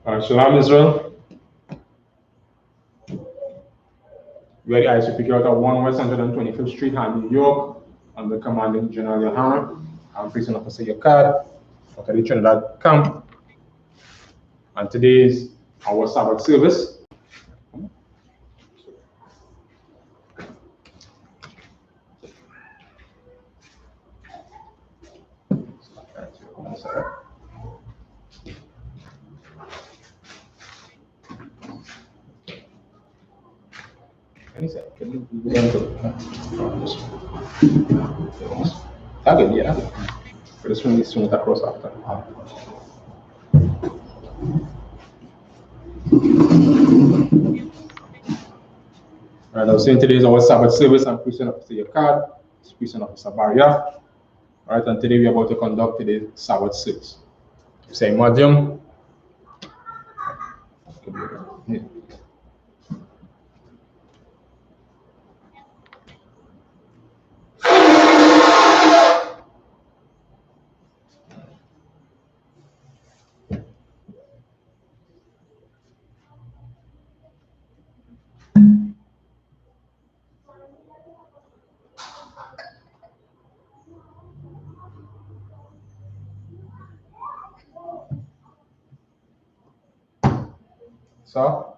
Shalom, Israel. We are the I.S.U.P.K out of 1 West 125th Street, New York, under commanding General Yohanna. I'm Prison Officer Yakad out of the Trinidad camp. And today is our Sabbath service. For this one, swing it across after. Right, I was saying today is our Sabbath service. I'm Prison Officer Yakad, Prison Officer Barrier. Right, and today we are about to conduct today's Sabbath service. Say medium. Yeah. So,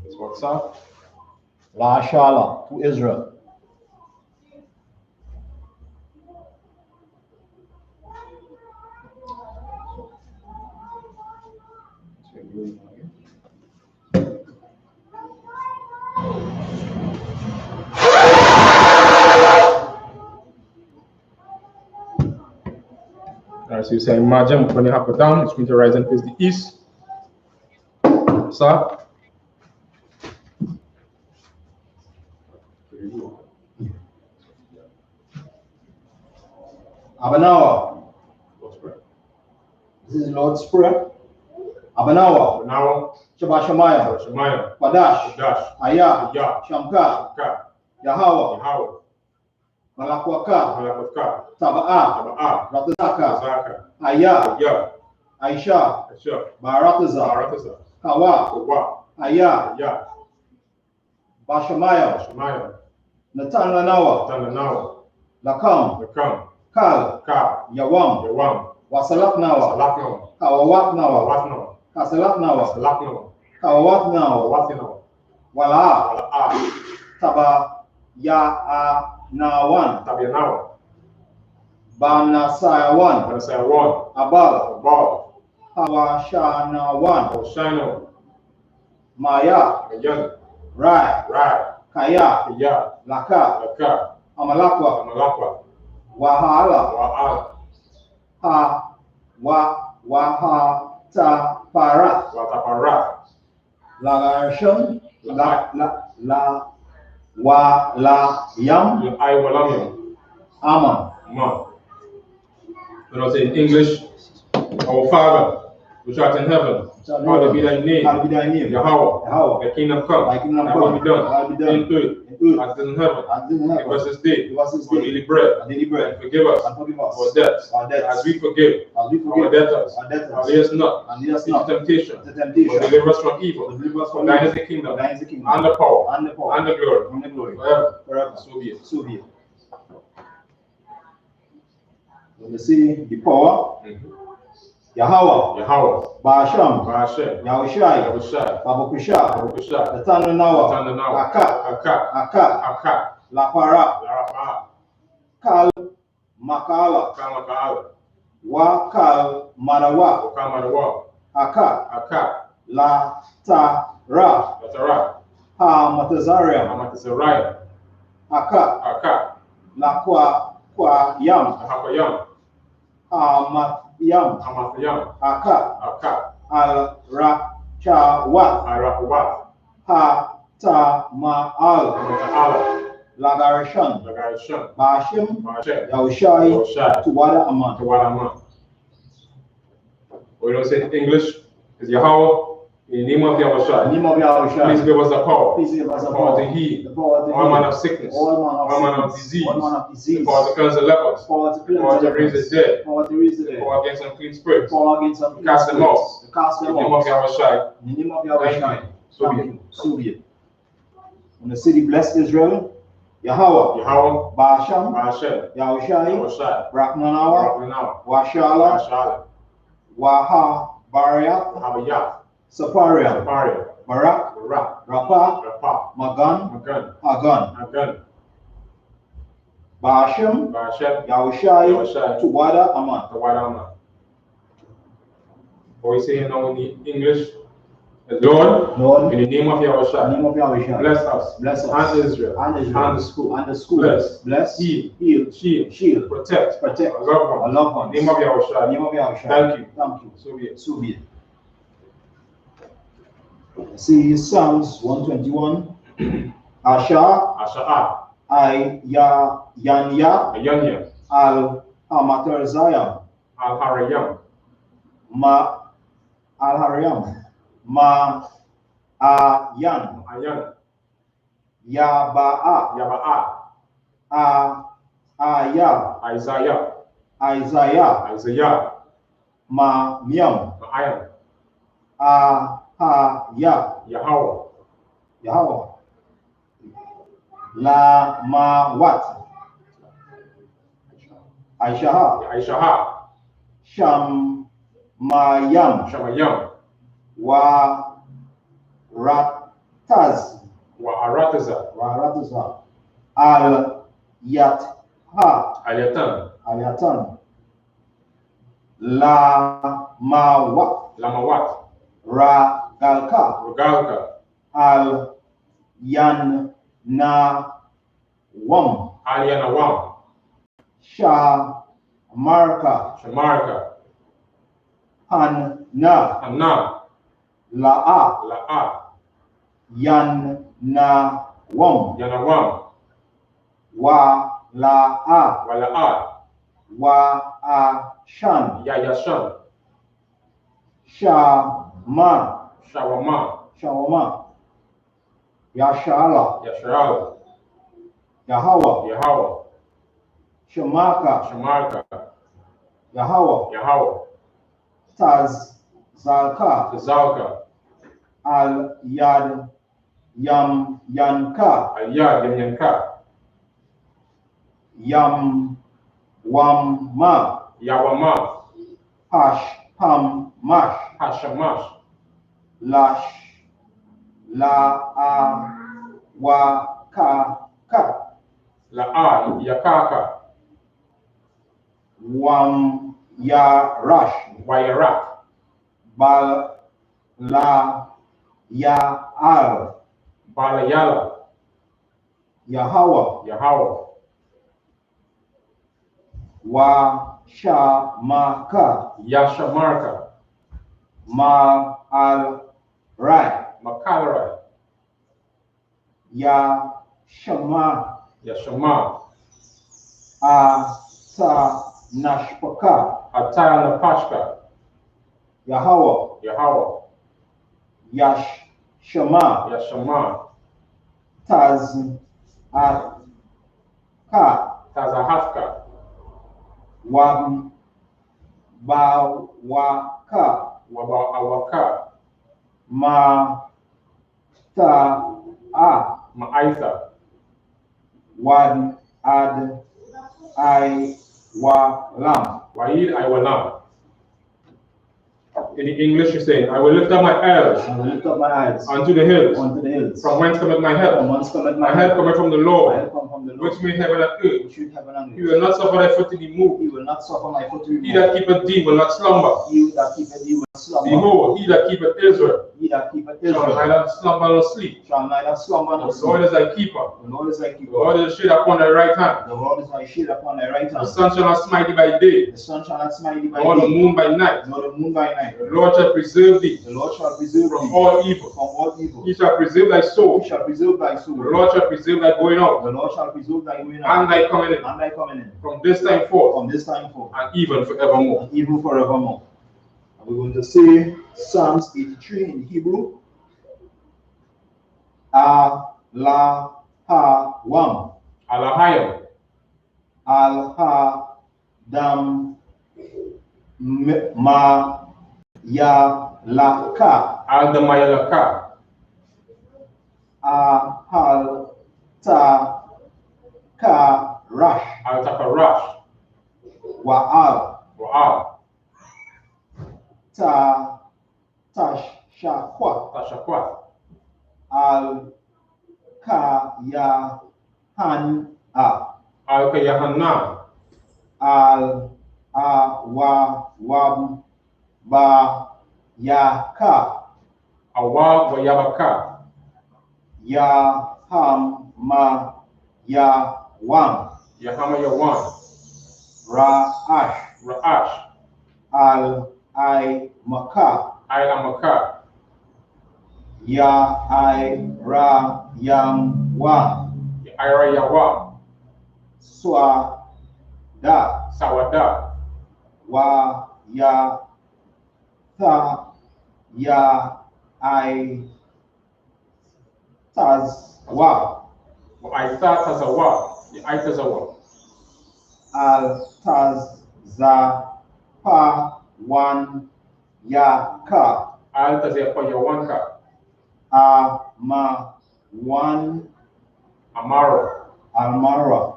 that's what's up. La Shalom to Israel. Alright, so you say imagine when you have it down, it's going to rise and face the east. So, Abanawa. This is Lord's Prayer. Abanawa. now, Shabbat Shemayah. Shemaiah, Padash. Dash, Aya. Ya, Shamka. Ka, Yahawa. Yahweh, Malakwaka. Malakotka, Taba'a. Taba'a, Ratazaka. Zaka, Aya. Ya, Aisha. Ashur, Barataza. Barataza, Kawa. Kowa, Aya. Ya, Bashamaya. Shemaiah, Natananawa. Tananawa, Lakam. Lakam, Kal. Ka, Yawam. Yawam, Wasalaknawa. Salaknawa, Kawawatnawa. Watnawa, Kasalaknawa. Salaknawa, Kawawatnawa. Watinawa, Wala. Wala'a, Taba ya nawan. Tabianawa, Banasayawan. Banasayawan, Abal. Abal, Hawashanawan. Oshano, Maya. Mayan, Rai. Rai, Kaya. Ya, Laka. Laka, Amalakwa. Amalakwa, Wahala. Wa'al, Waha ta para. Watapara, Lagarsham. La yam. I Walamio, Aman. Ma. When I say in English, our Father, which art in heaven, hallowed be thy name, Hallowed be thy name. Yahweh, thy kingdom come, Thy kingdom thy will come. be done, Thy will be done. in earth, In as it is in heaven. As it is in heaven. Give us this day, Give us this our day daily bread, our daily bread. and forgive us And forgive us our debts, our debts, as we forgive as we our forgive debtors, our debtors. and lead us not And lead us into not temptation, into temptation, but deliver us from evil. but deliver us For from thine evil. is the kingdom, For thine is the kingdom, and the power, and the power, and the glory, and the glory, forever. forever. So be it. So be it. When you see the power, Yahweh, Yahweh, Ba'asham, Ba'ashem, Yahushai, Yahushai, Babukusha, Barukusha, Natananawa, Natananawa, Aka, Aka, Aka, Aka, Lapara, Larapa, Kal, Makala, Kamaka'ala, Wakal, Marawa, Okamadawa, Aka, Aka, La Ta-ra, Latara, Ha-Matazaria, Amatisaraya, Aka, Aka, La Kwa-Yam, Ahapayam, Ha-Mat-Yam, Amathayam, Aka, Aka, Al-Ra-Cha-Wat, Arakubat, Ha-Ta-Ma-Al, Amata'ala, Lagarishan, Lagarishan, Bashim, Ba'ashem, Yahushai, Yahushai, Tuwada Aman. Tawadama. Or you don't say in English, is Yahweh, In the name of Yahushua. In the name of Yahushua. Please give us the power. Please give us the The power power. to heal. The power to All heal. manner of sickness. All manner of disease. All manner of disease. The power to cleanse the lepers. Power to The cleanse power the to raise the lepers. dead. Power to raise the The dead. power against unclean spirits. Power against unclean Cast them spirits. out. To cast In them the name of out. Yahushua. In the name of Yahushua. So be Thank it. you. So be it. When the city bless Israel, Yahweh, Yahweh, Basham, Ba'ashem, Yahushai, Yahushua, Raknanawa, Rabbanawa, Washala, Shalom, Waha, Bariat, Havayah, Saparia, Saparia, Barak, Barak, Rapa, Rapa, Magan, Magan, Hagan, Hagan, Basham, Ba'ashem, Yahushai, Yahushai, Tuwada, Aman. Tawadama. What we say now in the English, Lord, Lord, in the name of in the Yahushua, name of Yahushua, bless us, bless us, and Israel, and Israel, and the school, and the school, bless, heal, heal, shield, shield, protect, protect our loved ones. our loved ones. In the name of In the Yahushua, name of Yahushua. thank you. Thank you. So be it. So be it. See Psalms 121. Asha, Asha'a, I.Ya.Yanya, Ayanya, Al-Amaterzayam, Al-Harayam, Al-Haryam, Ma-Ayan, Ayan, Yaba'a, Yaba'a, Aya, Isaiah, Isaiah, Isaiah, Ma'Myam, Ma'ayan, Ahaya, Yahweh, Yahweh, La-Ma-Wat, Aishaha, Aishaha, Shamayam, Shamayam, Wa-Rataz, Arataza, Al-Yatha, Ayatan, Ayatan, Lamawat, Lamawat, Ragalka, Rugalka, Al-Yanawam, Alianawam, Shamarka, Shamarka, Hanna, Hanna, La'a, La'a, Yanawam, Yanawam, Wa-La'a, Wala'a, Wa-Ashan, Yayashan, Shama, Shawama, Shawama, Yashala, Yashral, Yahweh, Yahweh, Shemaka, Shamarka, Yahweh, Yahweh, Zalka, Tazalka, Al-Yad, Yanka, Aliyah, Yamyanka, Wamma, Yawama, Mash, Hashamash, La'awakaka, La'a, Yakaka, Yarash, Wairak, Ya'al, Balayala, Yahweh, Yahweh, Shamaka, Yashamarka, Ma'al-Rai, Makalarai, Yashama, Yashama, Atanashpaka, Ataya Napashka, Yahweh, Yahweh, Yashama, Yashama, Tazaka, Tazahafka, Wabawaka, Waba'awaka, Mata'a, Ma'aitha, Wad-Ad-I-Walam. Wa'id Iwalam. In the English, you say, I will lift up my eyes I will lift up my eyes unto the hills. unto the hills. From whence cometh my From help? whence cometh My help cometh from the Lord, My help come from the Lord, which made heaven and earth. which made heaven and He earth. will not suffer thy foot to be moved. He will not suffer my foot to be He moved. that keepeth thee will not slumber. He that keepeth thee will slumber. Behold, he that keepeth Israel He that keepeth shall Israel neither slumber nor sleep. shall neither slumber nor The Lord sleep. is thy keeper. The Lord is thy The keeper. Lord is a shade upon thy right hand. The Lord is thy shield upon thy right The hand. sun shall not smite thee by day, The sun shall not smite thee by nor the day, moon by night. nor the moon by night. The Lord shall preserve thee The Lord shall preserve from thee all evil. from all evil. He shall preserve thy He soul. shall preserve thy soul. The Lord shall preserve thy going out The Lord shall preserve thy going and out thy coming in and thy coming in from this time forth from this time forth and even forevermore. and even forevermore. We're going to say Psalms 83 in Hebrew. Al-La-Ha-Wam. Alahayam. Al-Ha-Dam Ma-Ya-La-Ka. Al-Damayalaka. Al-Ta-Ka-Rash. Al-Takarash. Wa'al. Wa'al. Ta-Tash-Shaqwa. Tashakwat. Al-Ka-Ya-Han-A. Al-Kayahanna. Al-Awawam-Ba-Ya-Ka. Awa wa Yabaka. Ya-Ham-Ma-Ya-Wam. Yahama Yawan. Ra'ash. Ra'ash. Al-I.Maka. Al-Amaka. Ya-I-Ra-Yam-Wa. Ira Yawa. Swada. Sawada. Wa-Ya-Tha-Ya-I-Taz-Wa. Wa Aita Tazawa. Aitazawa. Al-Taz-Za-Pa-Wan-Ya-Ka. Al-Tazia Yawanka. Ama-Wan. Amaro. Almara.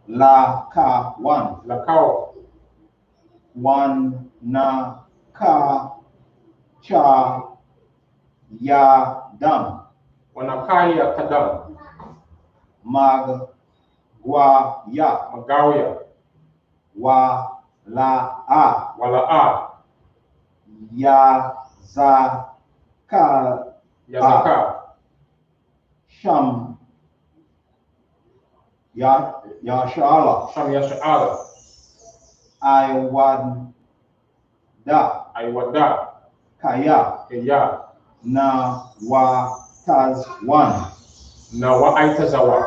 La-Ka-Wan. Lakao. Wan-Na-Ka-Cha-Ya-Dam. Wanakaya Kadam. Mag-Gwa-Ya. Magawya. Wa-La-A. Wala'a. Ya-Za-Ka. Yazaka. Sham. Ya-Shala. Sham Yasha'ala. I-Wad-Da. Aiwada. Kaya. Kaya. Na-Wa-Taz-Wan. Nawa Aitazawa.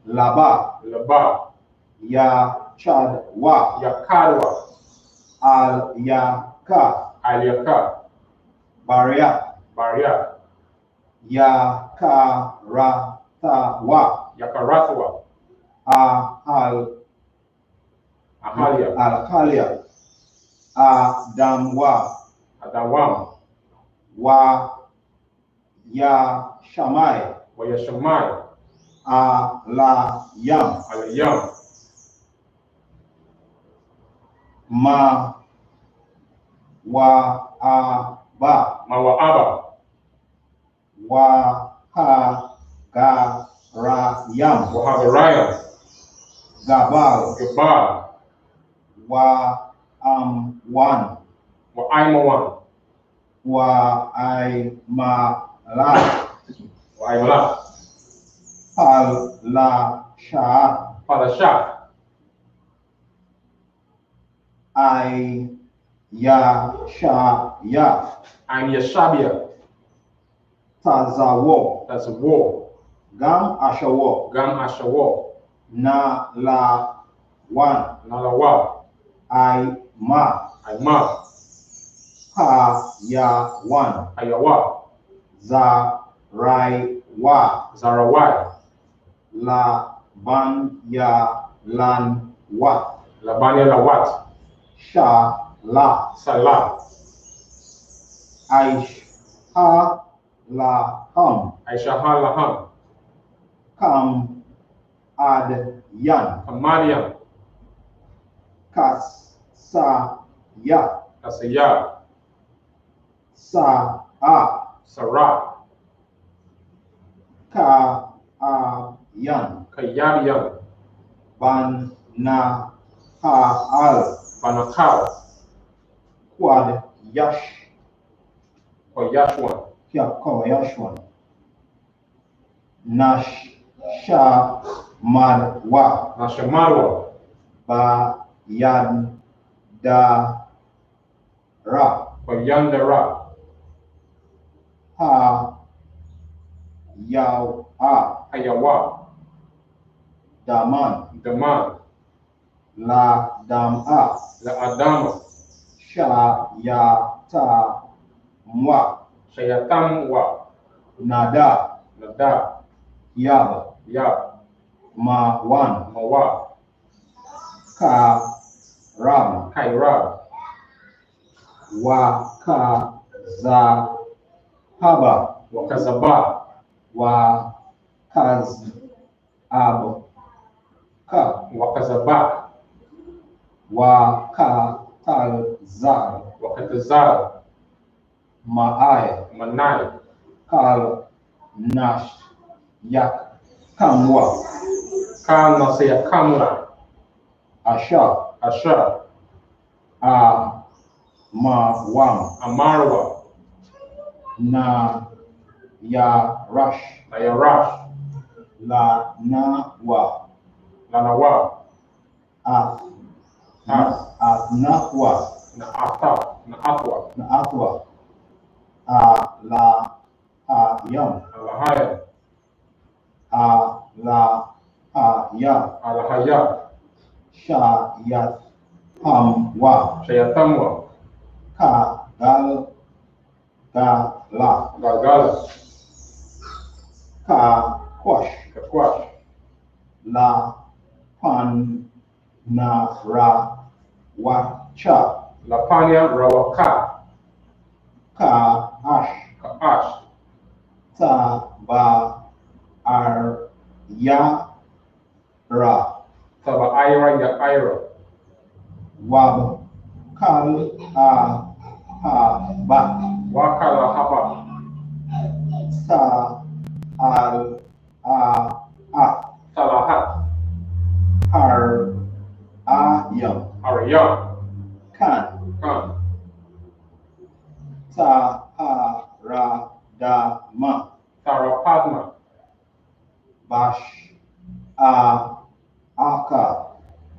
Laba. Laba. Ya-Chad-Wa. Yakadwa. Al-Ya-Ka. Aliyaka. Baria. Baria. Ya-Ka-Ra-Ta-Wa. Yakaratwa. Ahal. Ahalia. Al-Khalia. Adamwa. Adawam. Wa-Ya-Shamai. Wayashamai. Alayam. Aliyam. Ma-Wa-Aba. Mawa'aba. Wa-Ha-Ga-Ra-Yam. Wahagarayam. Gabal. Gabal. Wa-Am-Wan. Wa'aimawan. Wa-Aimala. Wa'aimala. Al-La-Sha. Padashah. I-Ya-Sha-Ya. I'm Yashabia. Tazawo. That's a war. Gam Ashawo. Gam Ashawo. Na-La-Wan. Nalawa. I-Ma. Aima. Ha-Ya-Wan. Ayawa. Za-Rai-Wa. Zarawai. La-Ban-Ya-Lan-Wa. Labania Lawat. Sha-La. Salah. Aish-Ha-La-Ham. Aishahal Laham. Kam-Ad-Yan. Kamadian. Kas-Sa-Ya. Kasaya. Sa-A. Sarah. Ka-A-Yan. Kayabian. Ban-Na-Ha-Al. Banakal. Quad-Yash. Koyashwan. Yashwan. Nash-Sha-Mad-Wa. Nashamarwa. Ba-Yan-Da-Ra. Koyandara. Ha-Yaw-A. Hayawa. Daman. Daman. La-Dam-A. La Adama. Shayatamwa. Shayatamwa. Nada. Nada. Yab. Yab. Mawan. Mawa. Karam. Kairab. Wakazahaba. Wakazaba. Wakazabka. Wakazaba. Wakatazar. Wakatazar. Maai. Manai. Kal Nash Yak Kamwa. Kal Nasaya Kamwa. Asha. Asha. Mawam. Amarwa. Na Yarash. Nayarash. La Nawa. Lanawa. Nahwa. Naata. Naatwa. Naatwa. Lahayam. Alahaya. Alahaya. Alahaya. Shayatamwa. Shayatamwa. Gala. Galgala. Kakwash. Kakwash. La Panarawacha. Lapanya Rawaka. Kaash. Kaash. Tabayara. Tabaira Yaira. Wab Kal Ahaba. Wakala Haba. Salahat. Harayam. Arayam. Kan. Kan. Taharadama. Tarapadma. Aka.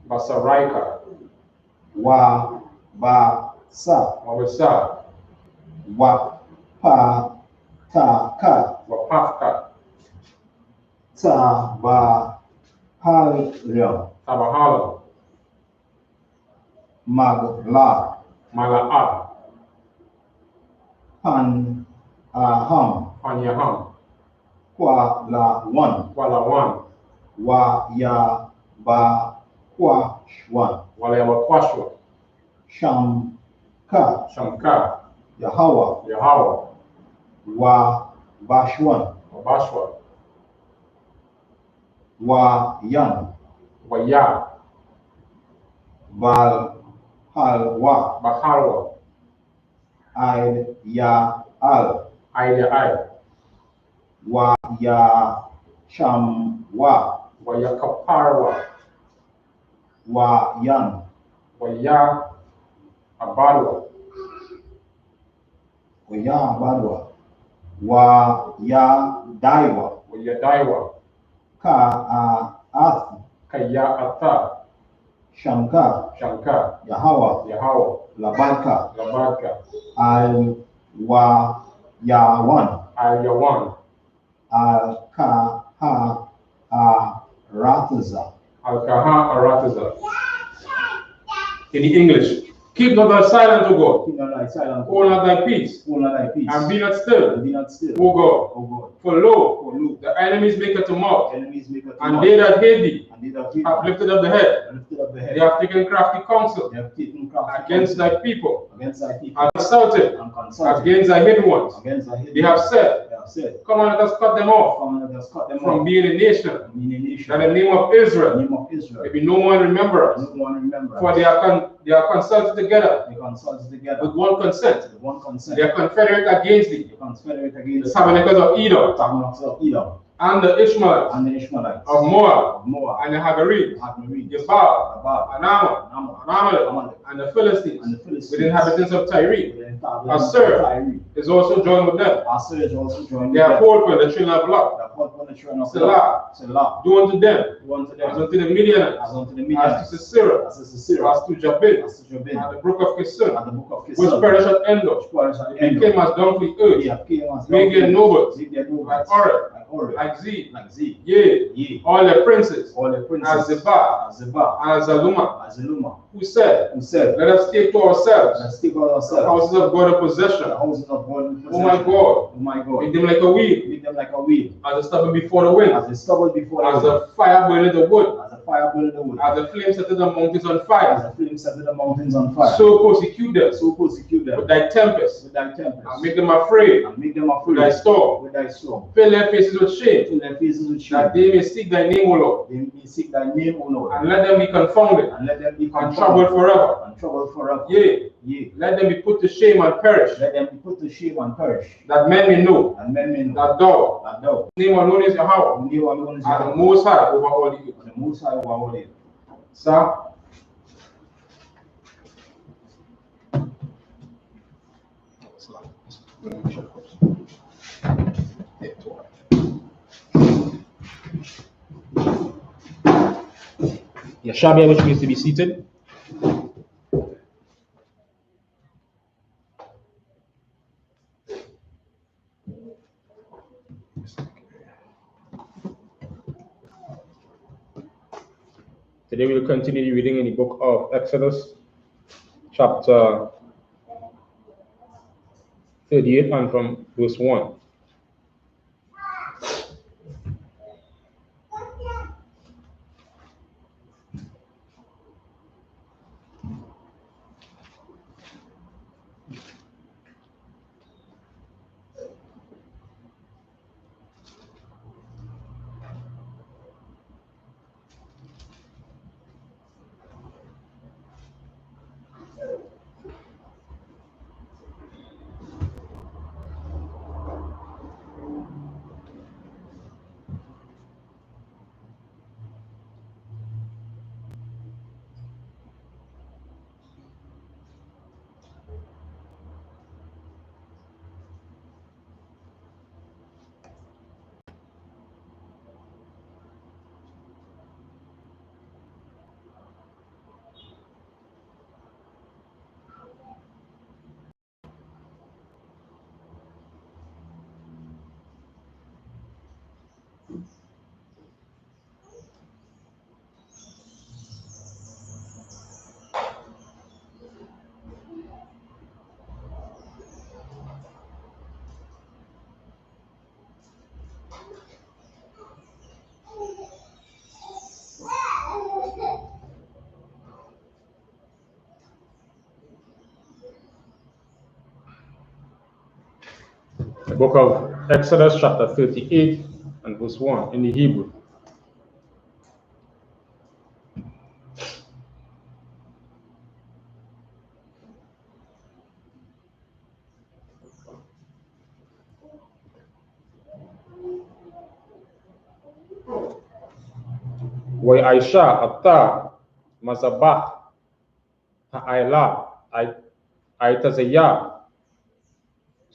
Basaraika. Wabasa. Wabasa. Wapataka. Wapafka. Tabahalyam. Tabahala. Magla. Mala'a. Panaham. Panyaham. Kwalawan. Walawan. Wayabakwashwan. Walayabakwashwa. Shamka. Shamka. Yahawa. Yahawa. Wabashwan. Wabashwa. Wayan. Waya. Balhalwa. Bahalwa. Ayal. Ayal. Wayashamwa. Wayakaparwa. Wayan. Waya Abarwa. Wayabadwa. Wayadaiwa. Wayadaiwa. Kaath. Kaya Ata. Shamka. Shamka. Yahawa. Yahawa. Labadka. Labadka. Al-Wayawan. Al-Yawan. Al-Kaha-Arataza. Al-Kaha Arataza. In the English, keep not thy silent, O God. Keep not thy silent. Hold not thy peace. Hold not thy peace. And be not still. And be not still. O God. O God. For lo, the enemies make it to mock. Enemies make a And they that hate thee and they that hate have thee lifted up the head. lifted up the head. They have taken crafty counsel They have taken crafty against counsel thy people. against thy people. And consulted And consulted against thy hidden ones. against thy hidden They have said, They have said, come on, let us cut them off come let us cut them from off being a nation. from being a nation. That the name of The Israel name of Israel. may be no one remember us. No one remember. For they are consulted together They consulted together with one consent. with one consent. They are confederate against thee. They confederate The against tabernacles of Edom tabernacles of Edom and the Ishmaelites and the Ishmaelites of Moab of Moab and the Hagarenes, Hagarenes, Gebal, Abab, and Ammon, and Amalek, and the Philistines, and the Philistines, with the inhabitants of Tyre. Assyria Assyria is also joined with them. Assyria is also joined They with have them. hold for the children of Lot. They have fought for the children of Selah. Selah. Do unto them Do unto as them unto the Midianites, as unto the as Midianites, to Sisera, as to Sisera, as to Jabin, as to Jabin, and the brook of Kison, and the book of which Kislev, perished at Endor. which perished at They Endor. came as dung for the They earth, have came as make their nobles make their at nobles Oreb, at Ori, like Z, Ye, all the princes, Azeba, Azaluma, Azaluma, who said, let us take to ourselves the houses of God in possession. Oh my God, make them like a wheel, as a stubble before the wind, as a fire burning the wood, as the flames set the mountains on fire, so persecute them with thy tempest, and make them afraid with thy storm, fill their faces with shame, that they may seek thy name, O Lord, and let them be confounded and troubled forever. Yea, let them be put to shame and perish, that men may know that thou, name alone is Yahweh, and the Most High over all the earth. Sir, Yashabia, which means to be seated. Today we'll continue reading in the book of Exodus, chapter 38 and from verse 1. The book of Exodus, chapter 38 and verse 1 in the Hebrew. Aisha Atta Mazabah Ha'ayla Aitazaya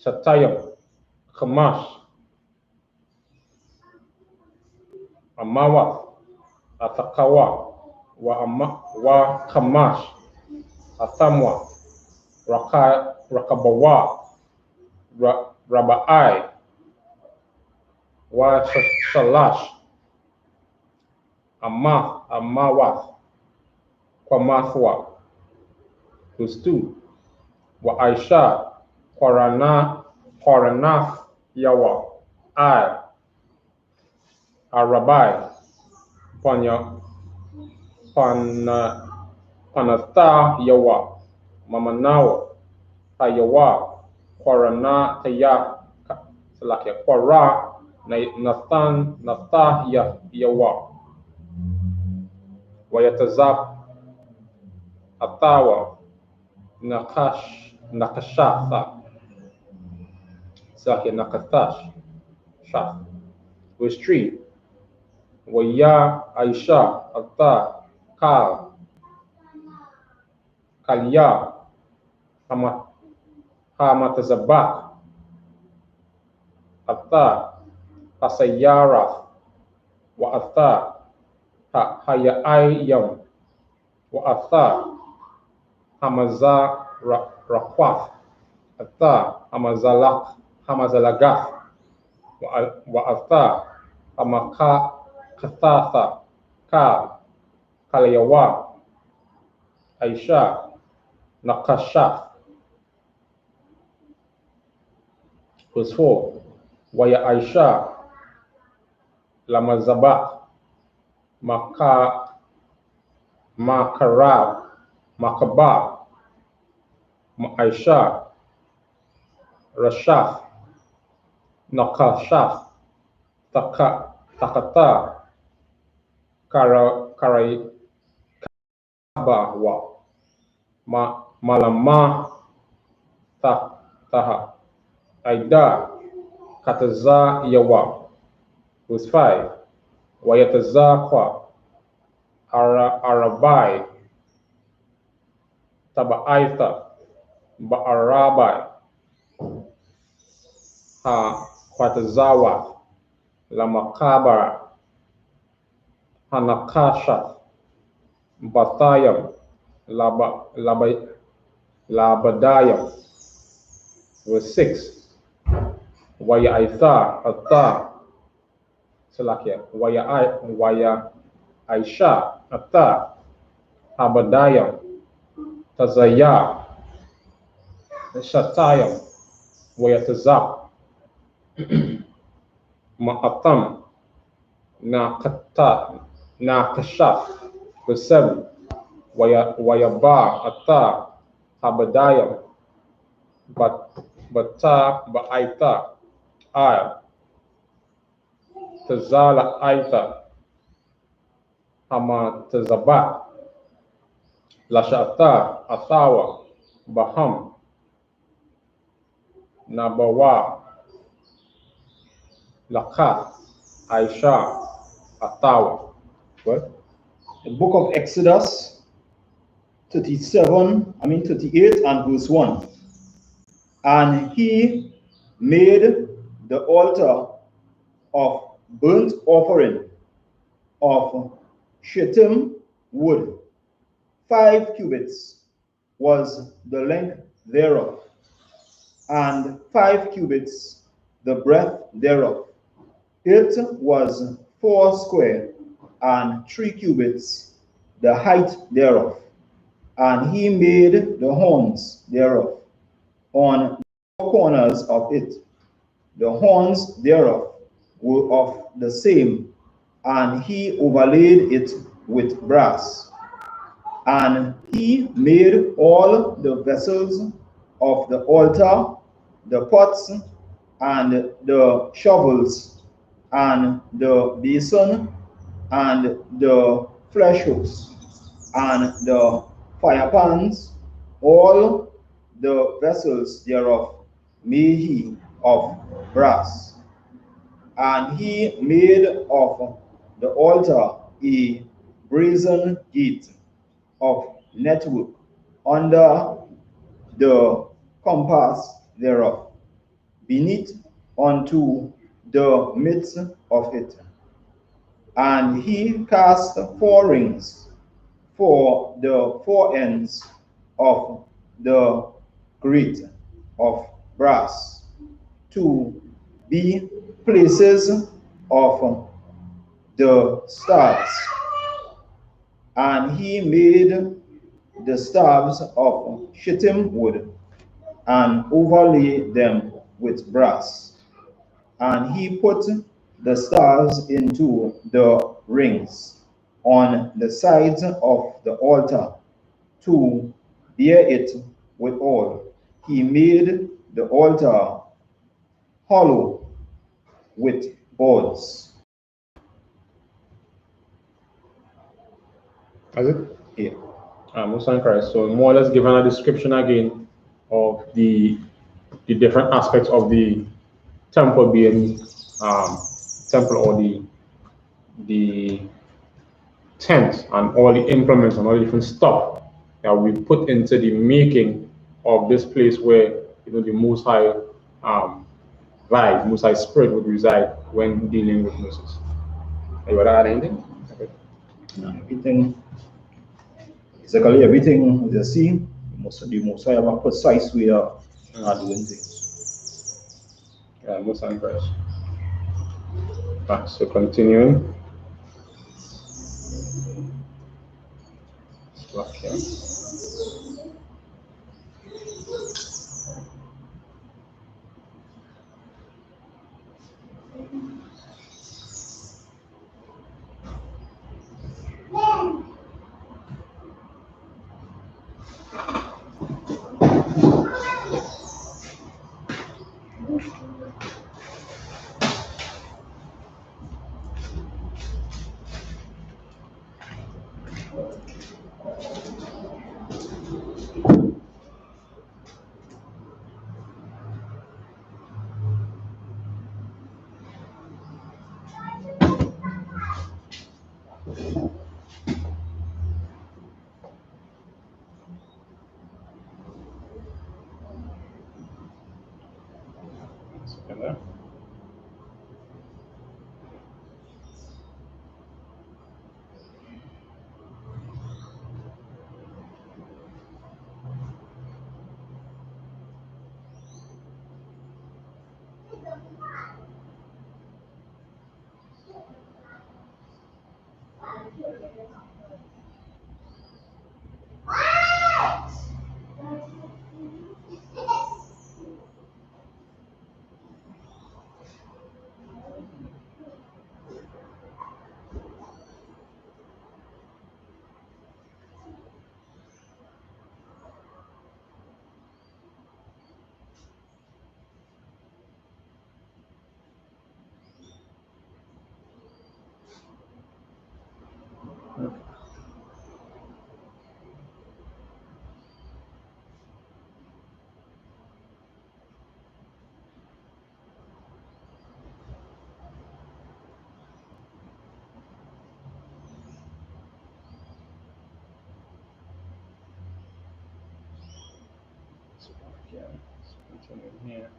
Shatayam Kamash Amawa Atakawa wa Kamash Atamwa Rakabawa Rabai wa Shalash Amawath Kwamathwa. Verse 2. Wa Aisha Quaranath Yawa Arabai Panatha Yawa Mamanawa Tayawa Quarana Taya Salakia Quara Nathan Yawa Wayatazap Atawa Nakashatha Salakia Nakatash Shah. Verse 3. Waya Aisha Atta Kalya Hamatazabak Atta Pasayara wa Atta Hayayam wa Atta Hamaza Rakwath Atta Hamazalagath Wa'atha, Amaka, Kathatha, Ka, Kalayawa, Aisha, Nakasha. Verse 4. Waya Aisha, Lamazabak, Makarab, Makaba, Aisha, Rashaf, Nakashaf, Takata, Karabawa, Malama, Taha, Aida, Kataza Yawa. Verse 5. Wayataza Arabai, Tabaaitha, Baarabai, Ha Kwatazawa, Lamakabara, Hanakasha, Bathayam, Labadayam. Verse 6. Waya Aitha, Atha, Salakia, Waya Aisha, Atha, Abadayam, Tazaya, Shatayam, Wayatazak, Ma'atam, Nakashaf. Verse 7. Wayaba, Atha, Abadayam, Bata, Ba'aita, Tazala Aita, Hama Tazabat, Lashata, Athawa, Baham, Nabawa, Lakat, Aisha, Athawa. What? The book of Exodus 38 and verse 1. And he made the altar of burnt offering of shittim wood. 5 cubits was the length thereof, and 5 cubits the breadth thereof. It was 4 square, and 3 cubits the height thereof. And he made the horns thereof on the 4 corners of it. The horns thereof were of the same, and he overlaid it with brass. And he made all the vessels of the altar, the pots, and the shovels, and the basin, and the flesh hooks, and the fire pans, all the vessels thereof made he of brass. And he made of the altar a brazen gate of network under the compass thereof, beneath unto the midst of it. And he cast 4 rings for the 4 ends of the grate of brass, to be places of the staves. And he made the staves of shittim wood, and overlaid them with brass. And he put the staves into the rings on the sides of the altar to bear it withal. He made the altar hollow with boards. Is it? Yeah. Most in Christ. So more or less given a description again of the different aspects of the temple being temple, or the tent, and all the implements and all the different stuff that we put into the making of this place where the Most High vibe, Most High Spirit would reside when dealing with Moses. Are you want to add anything? Okay. No, everything, basically everything you see, the Most High have a precise way of doing things. Yeah, Most High Christ. So continuing. Back here. There. Continue here.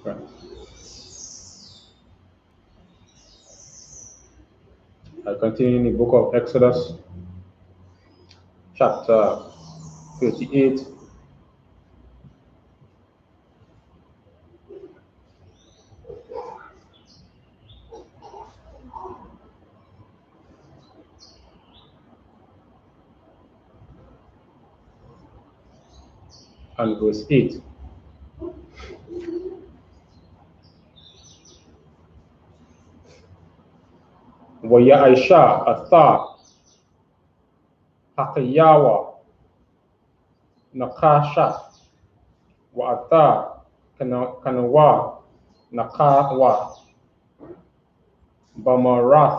Right. I continue in the book of Exodus, chapter 38. And verse 8. وَيَعِشَا أَثَّى حَقِيَّاوَ نَقَاشَ وَأَثَّى كَنَوَى نَقَاوَ بَمَرَاث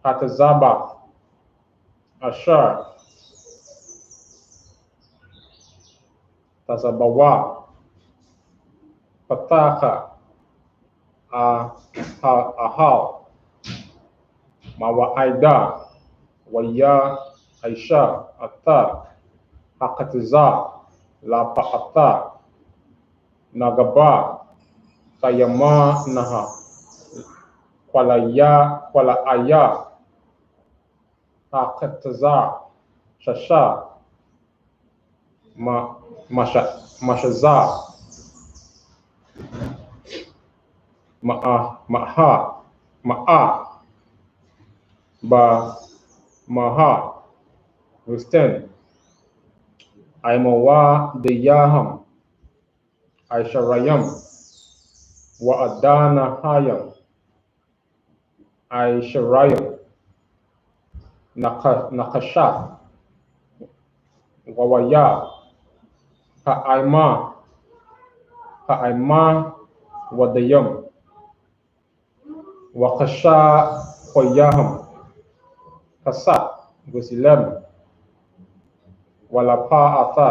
هَتَزَابَث أَشَرْ تَزَبَوَى فَتَاخَ أَهَاو مَوَعِدَى وَيَا عِشَا أَثَّى حَقَتِزَا لَا نَغَبَا Kayama naha kwala aya hakataza shasha mashaza ma'a ba maha. Verse 10. Aimawa de yaham aisharayam wa adana hayam aisharayam nakasha wawaya ha'aima wadayam wakasha koyaham kasa. Verse 11. Walapa ata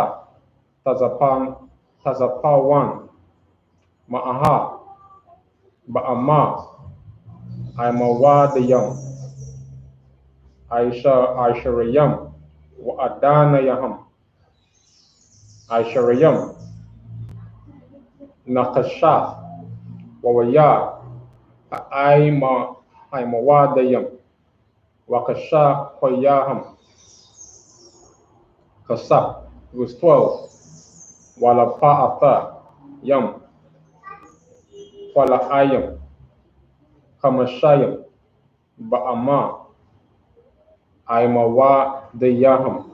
tazapawan ma'aha ba'ama aimawadayam aisharayam wa adanayaham aisharayam nakasha wawaya aimawadayam wakasha koyaham kasa. Verse 12. wala pa'ata yam wala ayam kamashayam ba'ama aymawa de yaham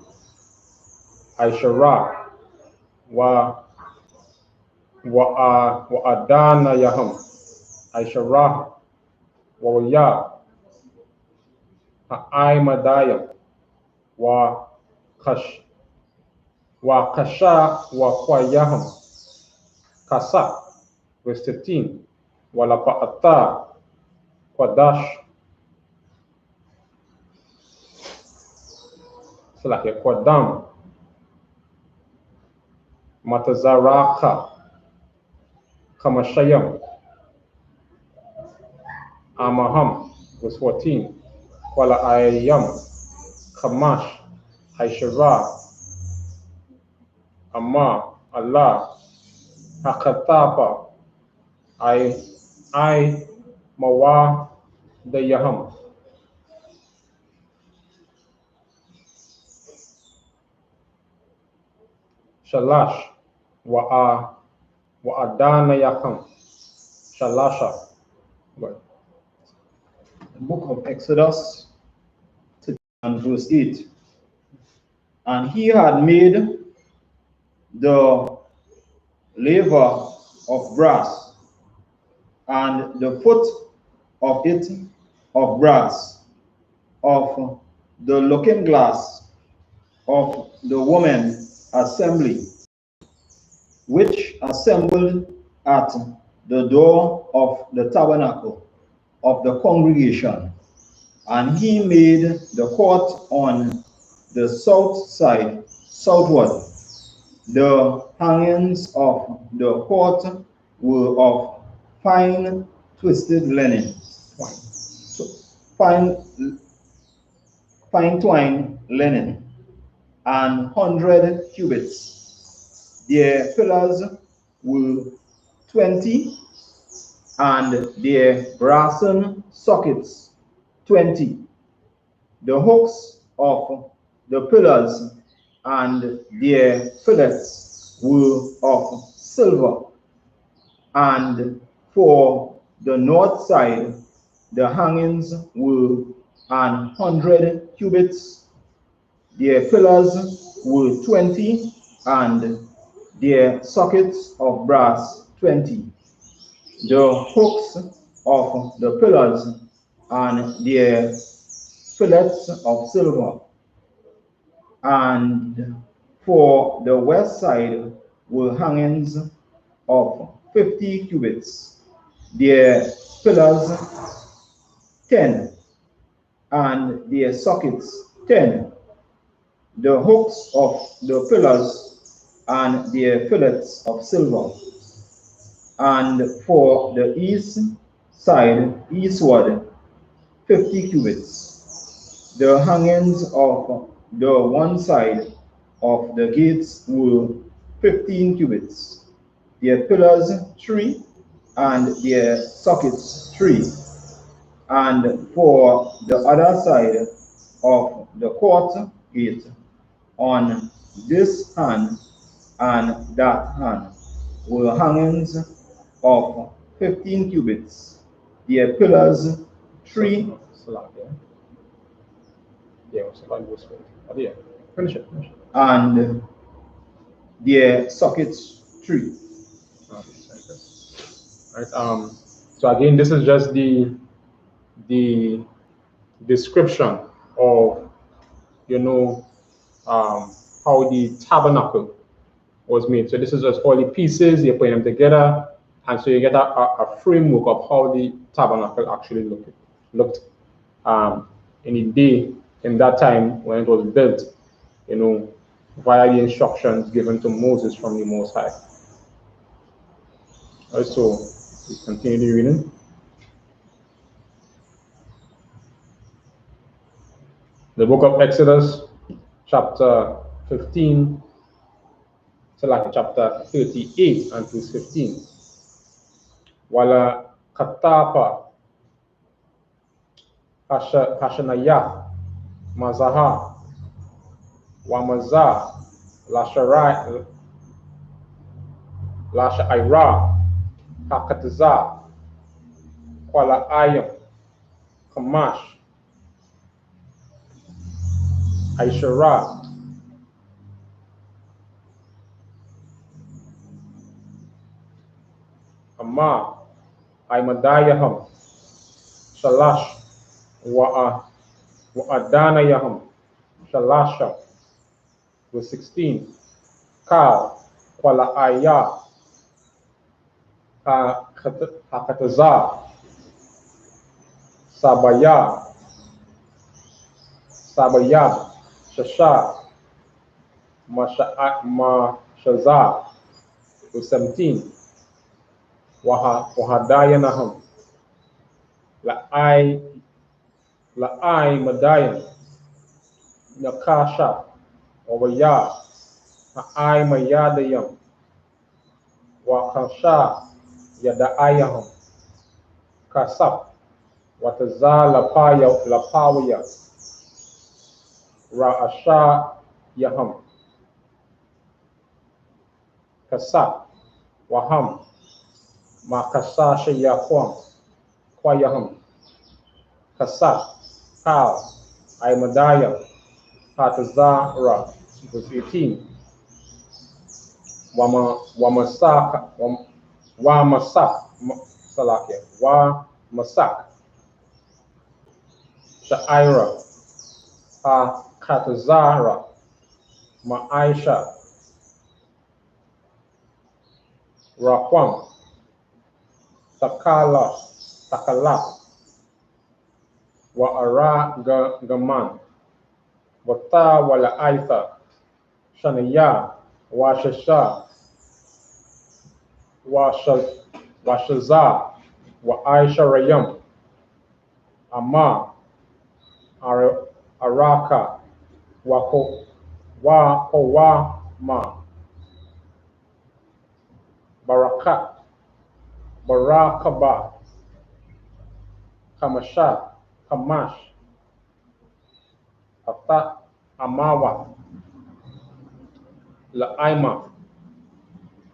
aishara wa adana yaham aishara wa ya aymadayam wa kasha wa kwayaham kasa verse 15 wala pa'ata kwadash selake kwadam matazaraka kamashayam amaham verse 14 wala ayam kamash aishara amma Allah hakatapa ay mawa da yaham shalash wa adana yaham shalasha. The book of Exodus and verse 8. And he had made the laver of brass, and the foot of it of brass, of the looking glass of the woman assembly, which assembled at the door of the tabernacle of the congregation. And he made the court on the south side, southward. The hangings of the court were of fine twisted linen, fine twine linen, and 100 cubits. Their pillars were 20, and their brassen sockets 20. The hooks of the pillars and their fillets were of silver. And for the north side, the hangings were 100 cubits. Their pillars were 20, and their sockets of brass 20. The hooks of the pillars and their fillets of silver. And for the west side were hangings of 50 cubits. Their pillars 10, and their sockets 10. The hooks of the pillars and their fillets of silver. And for the east side, eastward, 50 cubits. The hangings of the one side of the gates were 15 cubits. Their pillars 3, and their sockets 3. And for the other side of the court gate, on this hand and that hand, were hangings of 15 cubits. Their pillars 3. And their sockets 3. Right. So again, this is just the description of, how the tabernacle was made. So this is just all the pieces, you're putting them together, and so you get a framework of how the tabernacle actually looked in the day, in that time when it was built, via the instructions given to Moses from the Most High. All right, so we continue the reading. The book of Exodus, chapter 15, so like chapter 38 and verse 15. Wala katapa hashanaya mazaha wamaza lasharai Lasha Ira, Hakataza, Kuala Ayam, Kamash, Aishara, Ama, Aimadayaham, Shalash, Wa'adanayaham, Shalasha, verse 16, Kal, Kuala Ayah, Hakataza, Sabaya, Sabayab, Shasha, Mashaza, verse 17, Wahadayanaham, La'ai Madayan, Nakasha, Wawaya, Ha'ai Mayadayam, Wakasha, Yadaayaham, Kasap, Wataza Lapawaya, Ra'asha Yaham, Kasap, Waham, Makasasha Yakwam, Kwayaham, Kasap, Kal, Aimadayam, Hatazara, verse 18, Wamasak, Salakia, Wamasak, Sha'ira, Katazara, Ma'aisha, Raquam, Takala, Wa'ara Gaman, Wata Wala Aitha, Shanaya, Washasha, Washaza, Wa'aisha Rayam, Ama, Araka, Wakowama, Barakat, Barakaba, Kamasha, Kamash, Ata, Amawa, La'aima,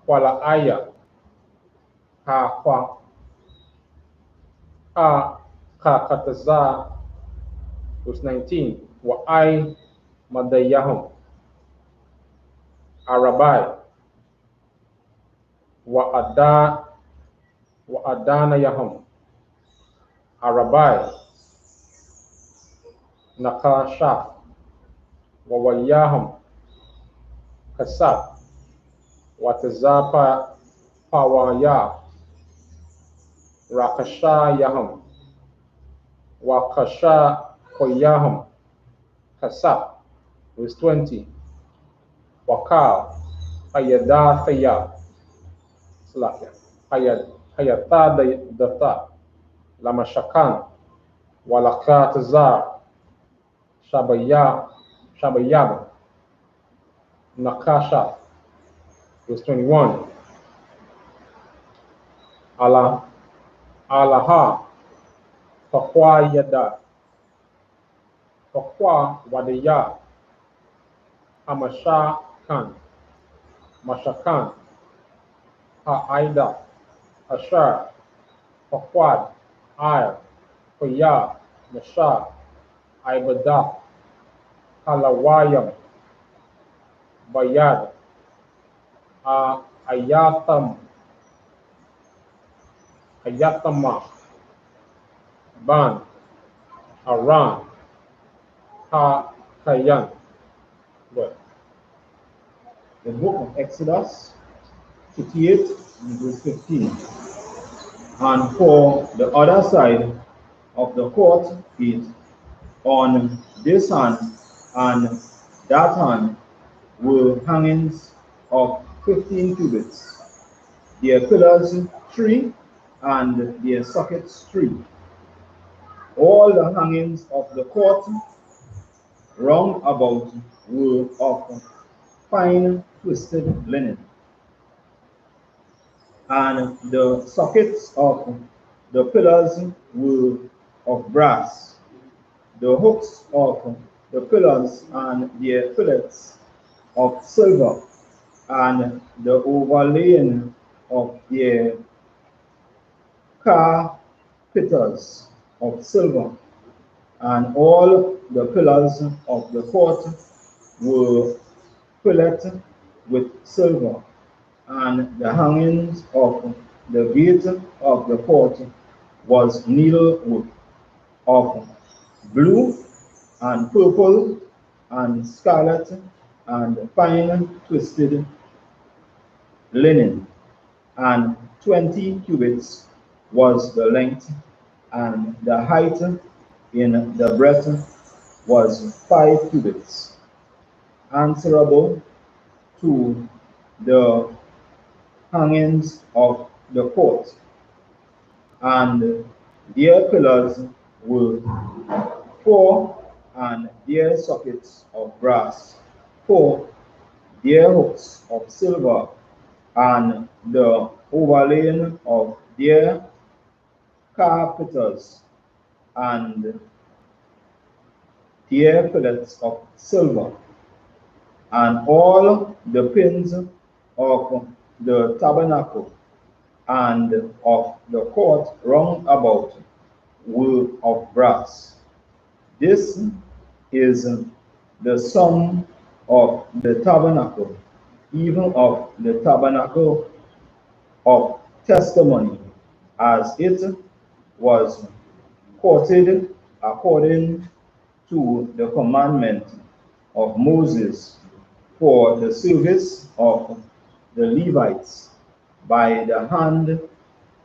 Kwala'aya, Kakataza, verse 19, Wa'ai Madayahum, Arabai, Wa'adanayahum, Arabai, Nakashaf, Wawayahum, Kasab, Watazapa Pawaya, Rakasha Yahum, Wakasha Koyahum, Kasab, verse 20, Wakal, Hayadathaya, Salakia, Hayata Data, Lamashakan, Walakatazar, Shabayab, Nakasha, verse 21, Alaha, Fakwa Yada, Fakwa Wadaya, Hamashakan, Mashakan, Ha'aida, Ashar, Fakwad, Ayr, Koya, Nasha, Ibadah, Halawayam, Bayad, Ayatama, Ban, Aran, Kayan. Good. The book of Exodus 58 verse 15. And for the other side of the court gate, on this hand and that hand, were hangings of 15 cubits, their pillars 3, and their sockets 3. All the hangings of the court round about were of fine twisted linen, and the sockets of the pillars were of brass. The hooks of the pillars and their fillets of silver, and the overlaying of their carpenters of silver, and all the pillars of the court were filleted with silver, and the hangings of the gate of the court was needlework of blue and purple and scarlet and fine twisted linen, and 20 cubits was the length, and the height in the breadth was 5 cubits, answerable to the hangings of the court. And their pillars were 4, and their sockets of brass 4, their hooks of silver, and the overlaying of their carpenters, and their fillets of silver, and all the pins of the tabernacle and of the court round about were of brass. This is the sum of the tabernacle, even of the tabernacle of testimony, as it was quoted according to the commandment of Moses for the service of the Levites by the hand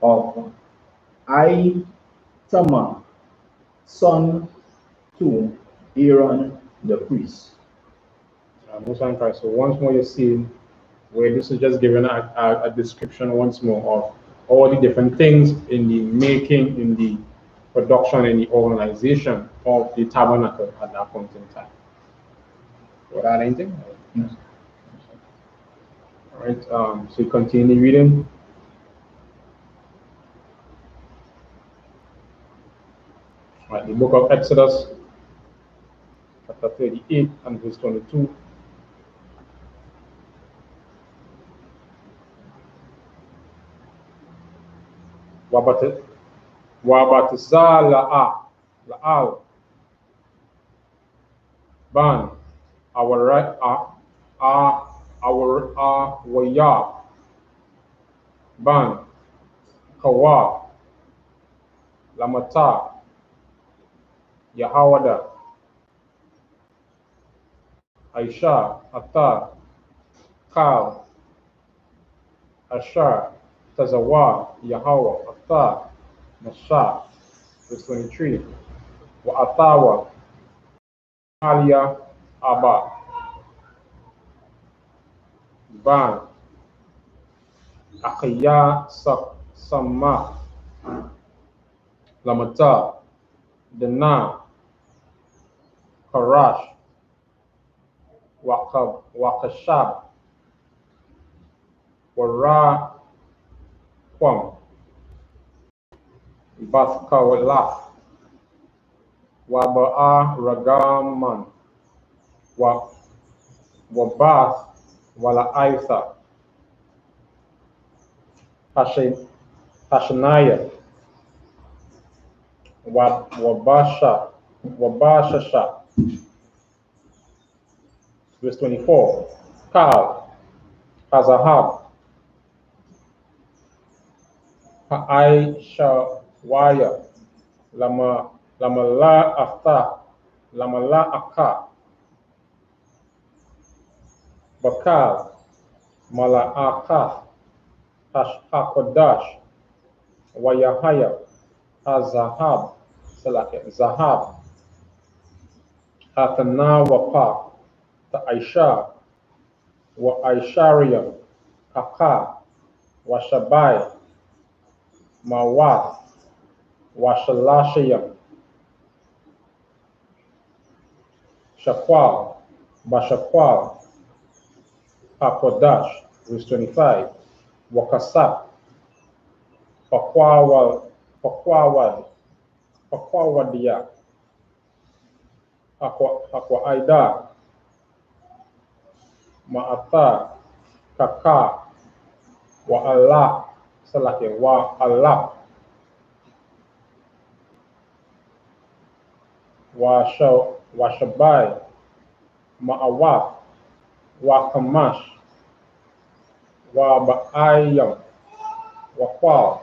of I.S.U.P.K, son to Aaron the priest. Most in Christ. So once more you see where this is just given a description once more of all the different things in the making, in the production, in the organization of the tabernacle at that point in time. Would add anything? Yes. All right, so you continue reading. All right, the book of Exodus, chapter 38 and verse 22. Wabatiza la'al ban waya ban kawa lamata yahawada Aisha Atar Kal Ashar Tazawa Yahweh Atar Masha, verse 23. Wa Atawa Alia Abba Ban Akhiya Sama Lamata Dana Karash Wakashab Wara Kwam Bathkawalaf Waba'a Ragaman Wabath Wala Aitha Hashanaya Wabashasha, verse 24. Kal Hazahab Aisha Waya Lamala Afta Lamala Aka Bakal Mala Aka Hakodash Wayahaya Hazahab Zahab Hatana Wapa Ta Aisha Wa Aishariam Kaka Washabai Mawath Washalashayam Shakwal Bashakwal Hakodash, verse 25. Wakasap Pakwawadia Akwa Aida Maata Kaka wa Allah, Salaki, wa Allah, wa Shabai, Ma'awaf, wa Kamash, wa Ba'ayam, wa Kwal,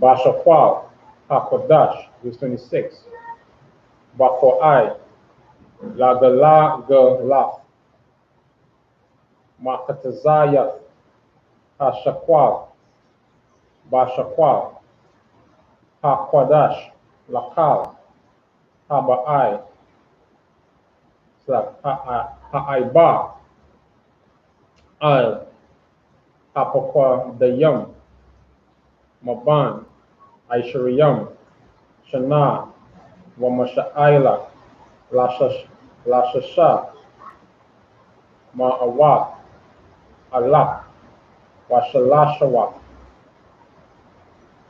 Bashakwal, HaKodash, verse 26, Bako'ai, Lagala, Makatazaya, HaShakwal, Bashakwal, HaKodash, Lakal, Haba'ai, Ha'aiba, Al, Hapakwa Dayam, Maban, Aishariyam, Shana, Wamasha'aila, Lashasha, Ma'awat, Allah, Washalashawa,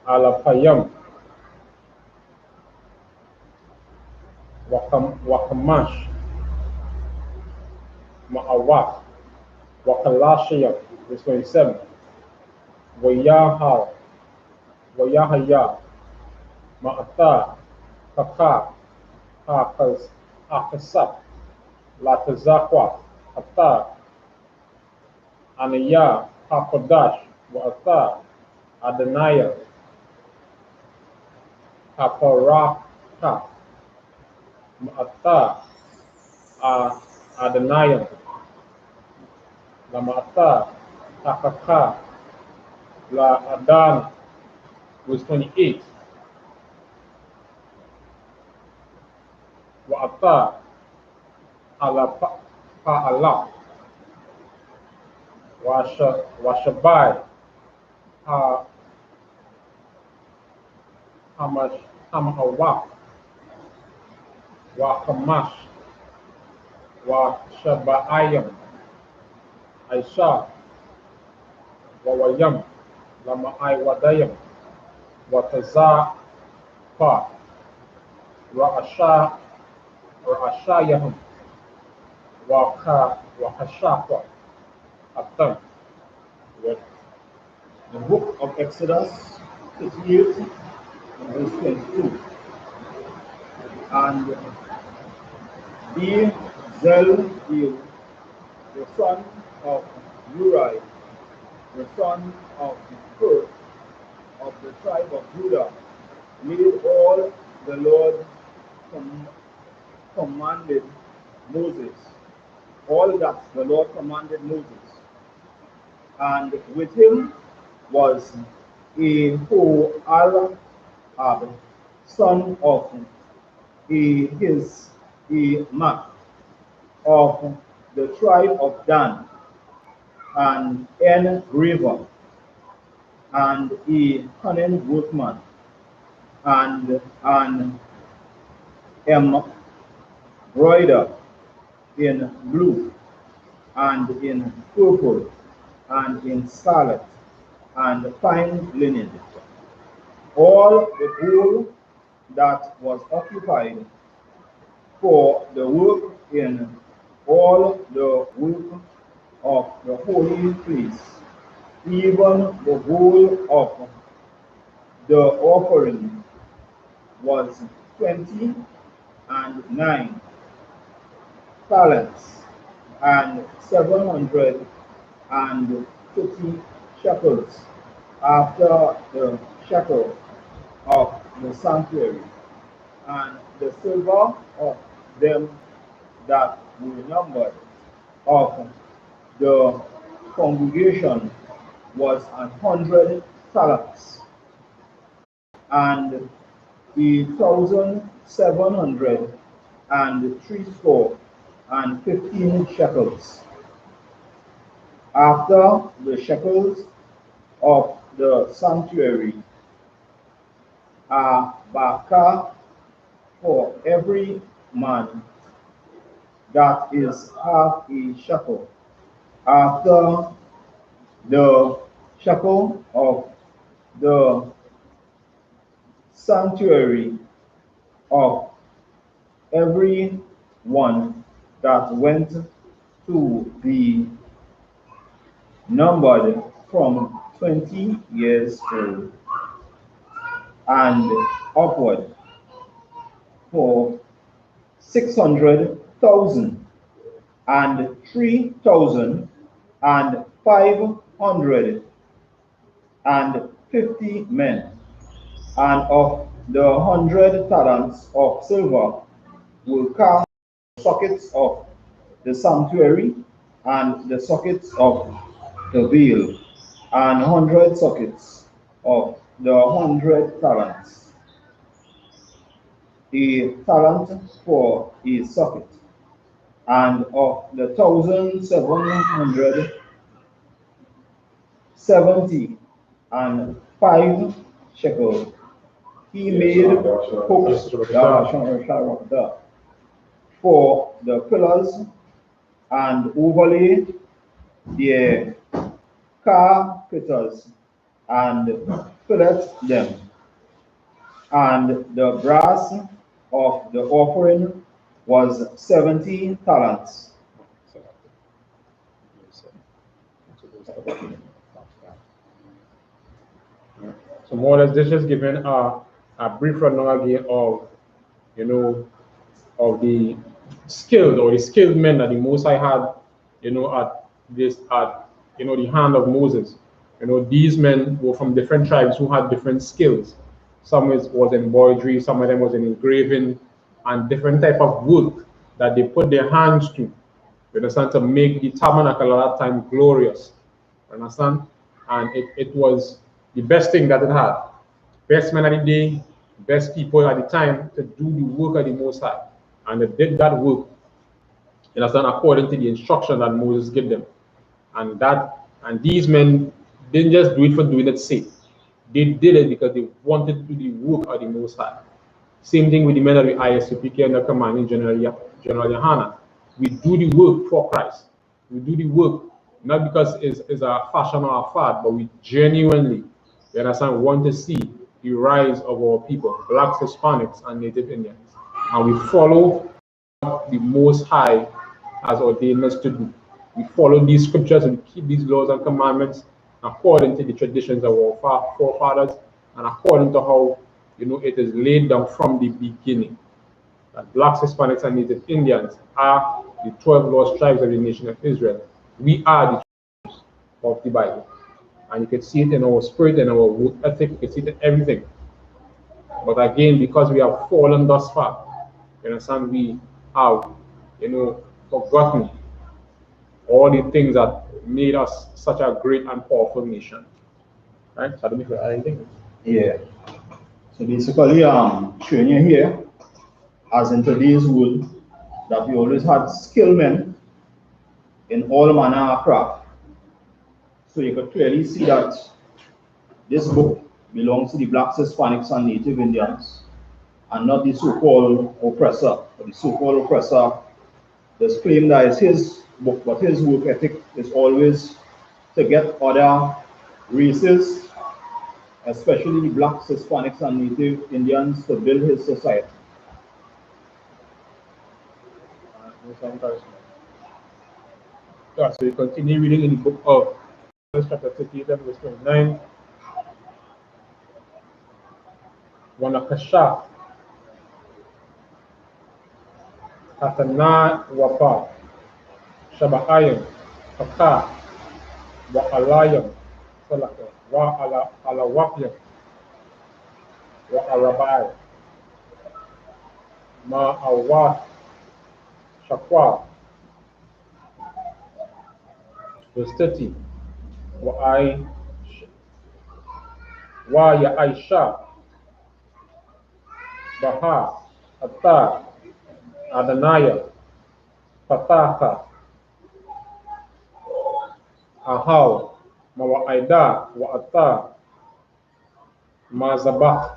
Alapayam, Wakamash, Ma'awat, Wakalashiyam, verse 27, Wayahal, Wayahaya, Ma'ata, Kaka, Akasap, Latazakwa, Ata, Anaya, Hakodash, Wa'ata, Adonaiah, Haparaka, Ma'ata, Adonaiah, Lamata, Hakaka, La Adan, verse 28, Wa'ata, Ala Pa'ala, Washabai, Hamawak, Wakamash, Washabayam, Aisha, Wawayam, Lama'ai Wadayam, Wataza Pa, Ra'ashayahum, Wakashakwa, Atam. The book of Exodus 58, verse 22. And Bezaleel, the son of Uri, the son of Hur, of the tribe of Judah, made all the Lord commanded Moses, all that the Lord commanded Moses. And with him was Ahoab, son of Ahisamach, of the tribe of Dan, and engraver, and a cunning workman, and an embroider in blue, and in purple, and in scarlet, and fine linen. All the gold that was occupied for the work in all the work of the holy place, even the gold of the offering, was 29 talents, and 750 shekels, after the shekel of the sanctuary. And the silver of them that were numbered of the congregation was 100 talents, and 1,760 shekels, after the shekels of the sanctuary, a baka for every man, that is half a shekel, after the shekel of the sanctuary of every one that went to the numbered from 20 years old and upward, for 600,000 and 3,550 men. And of the 100 talents of silver will cast the sockets of the sanctuary and the sockets of the veil, and 100 sockets of the 100 talents, a talent for a socket, and of the 1,770 and 5 shekels. He made hooks for the pillars and overlay their carpenters and fillet them. And the brass of the offering was 70 talents. So more or less, this is giving a brief rundown again of, of the skilled men that the Most High had, at the hand of Moses. These men were from different tribes who had different skills. Some was embroidery, some of them was in engraving, and different type of work that they put their hands to, to make the tabernacle at that time glorious. Understand? And it was the best thing that it had. Best men of the day, best people at the time to do the work of the Most High. And they did that work, according to the instruction that Moses gave them. And these men didn't just do it for doing its sake. They did it because they wanted to do the work of the Most High. Same thing with the men of the I.S.U.P.K and the commanding GEN.YAHANNA. We do the work for Christ. We do the work not because it's a fashion or a fad, but we genuinely, want to see the rise of our people, blacks, Hispanics, and Native Indians. And we follow what the Most High has ordained us to do. We follow these scriptures and keep these laws and commandments according to the traditions of our forefathers and according to how it is laid down from the beginning. That blacks, Hispanics, and Native Indians are the 12 lost tribes of the nation of Israel. We are the tribes of the Bible. And you can see it in our spirit and our work ethic, you can see it in everything. But again, because we have fallen thus far, we have, forgotten all the things that made us such a great and powerful nation. Right? So I don't know if you add anything. Yeah. So basically, showing you here, as in today's world, that we always had skilled men in all manner of craft. So you could clearly see that this book belongs to the blacks, Hispanics, and Native Indians, and not the so-called oppressor. But the so-called oppressor does claim that it's his book, but his work ethic is always to get other races, especially the blacks, Hispanics, and Native Indians, to build his society. Yeah, so you continue reading in the book of chapter 38 and verse 29. Wanakasha Hatana Wapa Shabahayam Haka Wa Alayam Salaka Wa Alawapyam Wa Arabai Ma Awa Shakwa. Verse 30. Wa Ya Aisha Baha Ata Adanaya Pataka Ahau Mawaida wa Ata Mazabah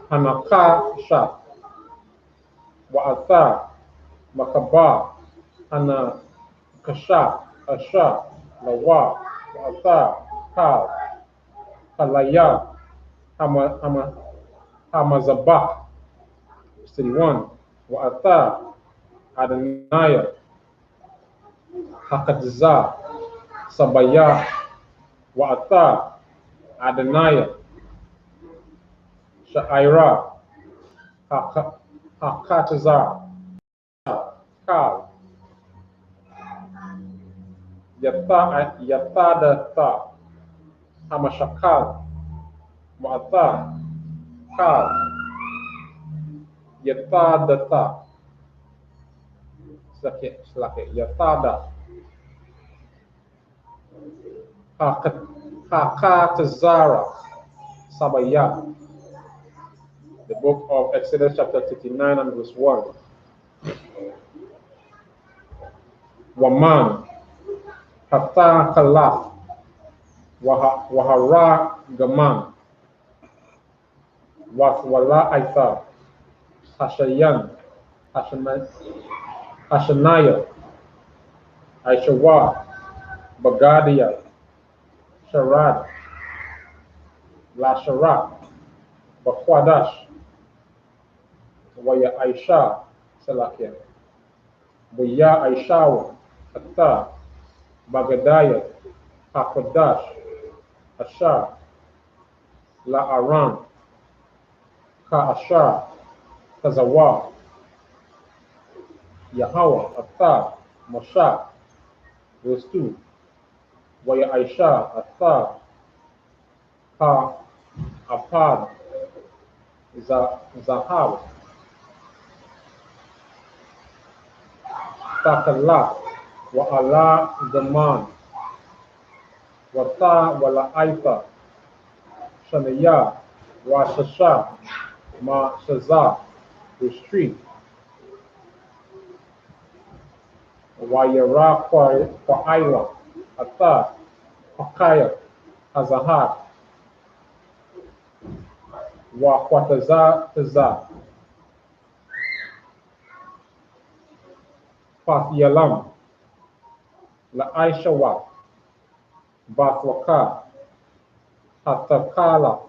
Hanakasha wa Ata Makaba Hanakasha Asha Lawa wa Ata Ka Halaya Hamazabah 31 wa Ata Adanaya Hakadza Sabaya, Wa'ata, Adonai, Sha'ira, Hakatazar, Kal, Yatadata, Hamashakal, Wa'ata, Kal, Yatadata, Yatada, Hakatazara, Sabaya. The book of Exodus chapter 39 and verse 1. Waman, Hata Kalaf, Wahara Gaman, Wathwala Aitha, Hashayan, Hashanaya, Aishawa, Bagadia, Sharad, Lasharat, Bakwadash, Waya Aisha, Salakia, Buya Aishawa, Ata, Bagadaya, Hakodash, Ashar, La Aran, Ka Ashar, Kazawa, Yahweh, Ata, Moshe, verse 2. Waya Aisha, Ata, Ha, Apad, Zahab, Takala, Wa Allah Zaman, Wata Wala Aita, Shanaya, Wa Shasha, Ma Shaza, verse 3. Wayara Kwa Aila, Ata, Hakaya, Hazahar, Wa Kwataza Taza, Path Yalam, La Aishawa, Bathwaka, Hatakala,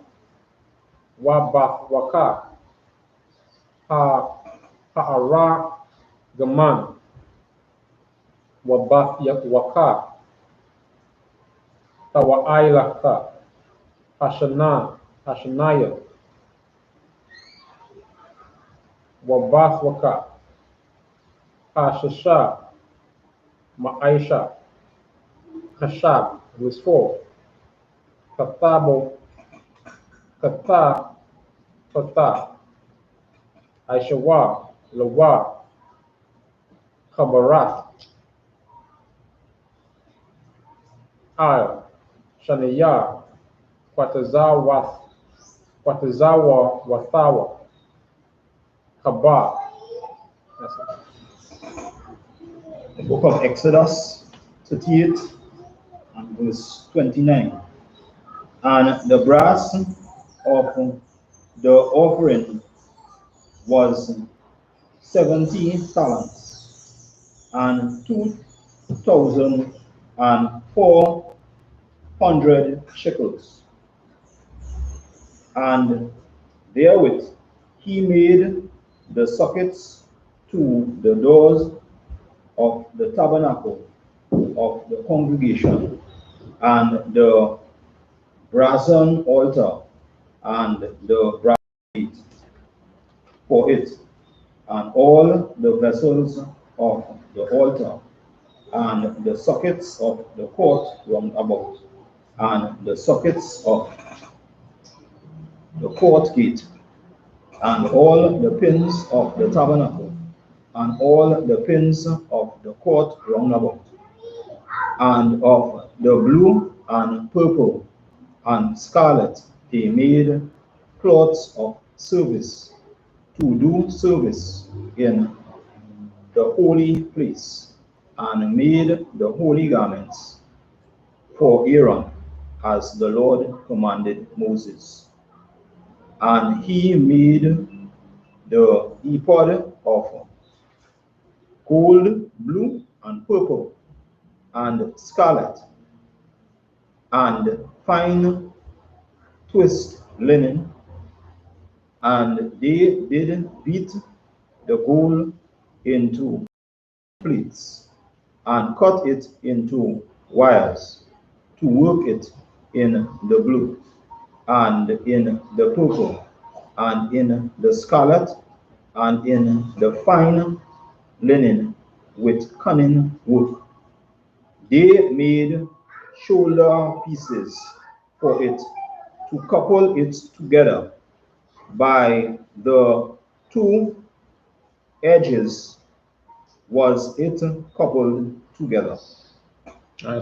Wa Bathwaka, Ha'ara Gaman, Wa Bathyawaka, Tawailaka, Hashanaya, Wa Bathwaka, Hashasha, Ma'aisha, Hashab, verse 4. Katabo, Kata, Kata, Aishawa, Lawa, Kabarath, Al, Shanaya, Kwatazawa, Wathawa, Kaba. That's it. The book of Exodus 38 and verse 29. And the brass of the offering was 70 talents, and 2,400 shekels. And therewith he made the sockets to the doors of the tabernacle of the congregation, and the brazen altar, and the brass plate for it, and all the vessels of the altar, and the sockets of the court round about, and the sockets of the court gate, and all the pins of the tabernacle, and all the pins of the court round about, and of the blue and purple and scarlet he made cloths of service, to do service in the holy place, and made the holy garments for Aaron, as the Lord commanded Moses. And he made the ephod of gold, blue, and purple, and scarlet, and fine twist linen, and they did beat the gold into plates, and cut it into wires to work it in the blue, and in the purple, and in the scarlet, and in the fine linen with cunning work. They made shoulder pieces for it to couple it together by the two edges was it coupled together.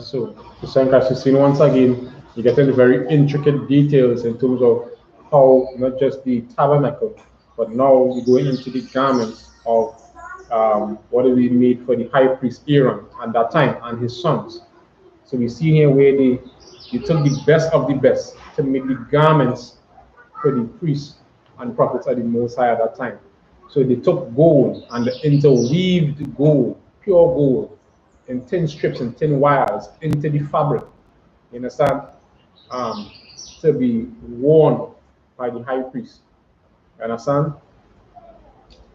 So as you've seen once again, you get into very intricate details in terms of how not just the tabernacle, but now we're going into the garments of what we made for the high priest Aaron at that time and his sons. So we see here where they took the best of the best to make the garments for the priests and prophets of the Most High at that time. So they took gold and they interweaved gold, pure gold, in thin strips and thin wires into the fabric, you understand, um, to be worn by the high priest. You understand?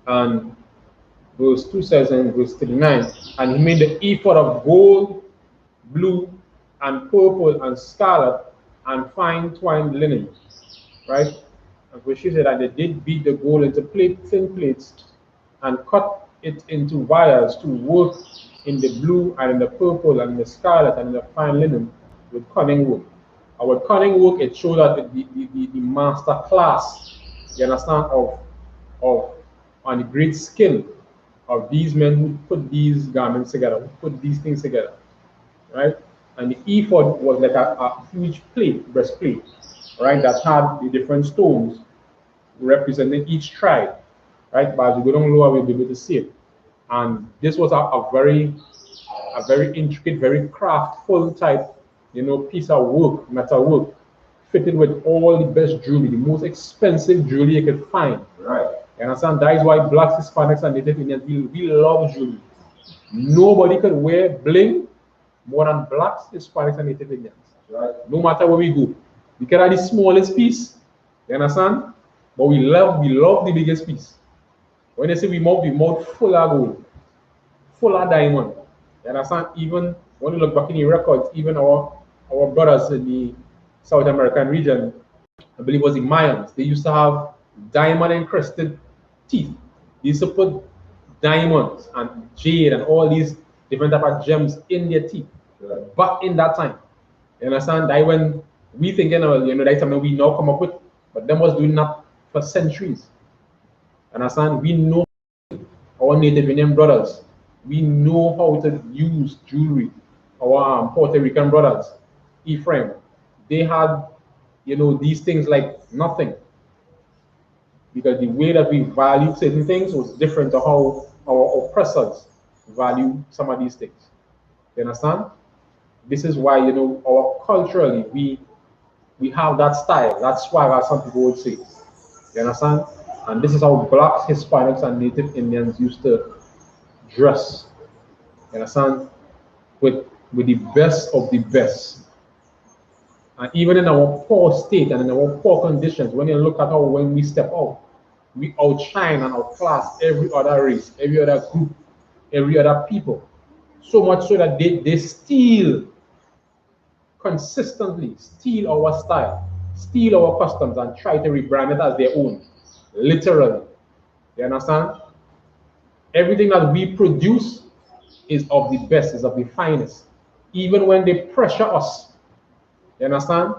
And verse 2 says in verse 39, and he made the ephod of gold, blue, and purple, and scarlet, and fine twined linen. Right? And verse 3 said, and they did beat the gold into thin plates, and cut it into wires to work in the blue, and in the purple, and in the scarlet, and in the fine linen with cunning work. And with cunning work, it showed that the master class, you understand, of and the great skill of these men who put these garments together, who put these things together, right? And the ephod was like a huge plate, breastplate, right, that had the different stones representing each tribe, right? But as we go down lower, we'll be able to see it. And this was a very intricate, very craftful type, piece of work, metal work, fitted with all the best jewelry, the most expensive jewelry you could find. Right. You understand? That is why blacks, Hispanics, and Native Indians, we love jewelry. Nobody could wear bling more than blacks, Hispanics, and Native Indians. Right. No matter where we go. We can have the smallest piece, you understand? But we love the biggest piece. When they say we mouth full of gold, full of diamond. You understand? Even when you look back in the records, even our brothers in the South American region, I believe it was the Mayans, they used to have diamond encrusted teeth. They used to put diamonds and jade and all these different type of gems in their teeth. Right. Back in that time. You understand? That when we thinking of, that's something we now come up with, but them was doing that for centuries. Understand? We know our Native Indian brothers. We know how to use jewelry. Our Puerto Rican brothers, Ephraim, they had, these things like nothing. Because the way that we value certain things was different to how our oppressors value some of these things. You understand? This is why, our culturally, we have that style, that swag, as some people would say. You understand? And this is how blacks, Hispanics, and Native Indians used to dress. You understand? With the best of the best. And even in our poor state and in our poor conditions, when you look at how when we step out, we outshine and outclass every other race, every other group, every other people. So much so that they steal consistently, steal our style, steal our customs, and try to rebrand it as their own. Literally. You understand? Everything that we produce is of the best, is of the finest. Even when they pressure us, you understand?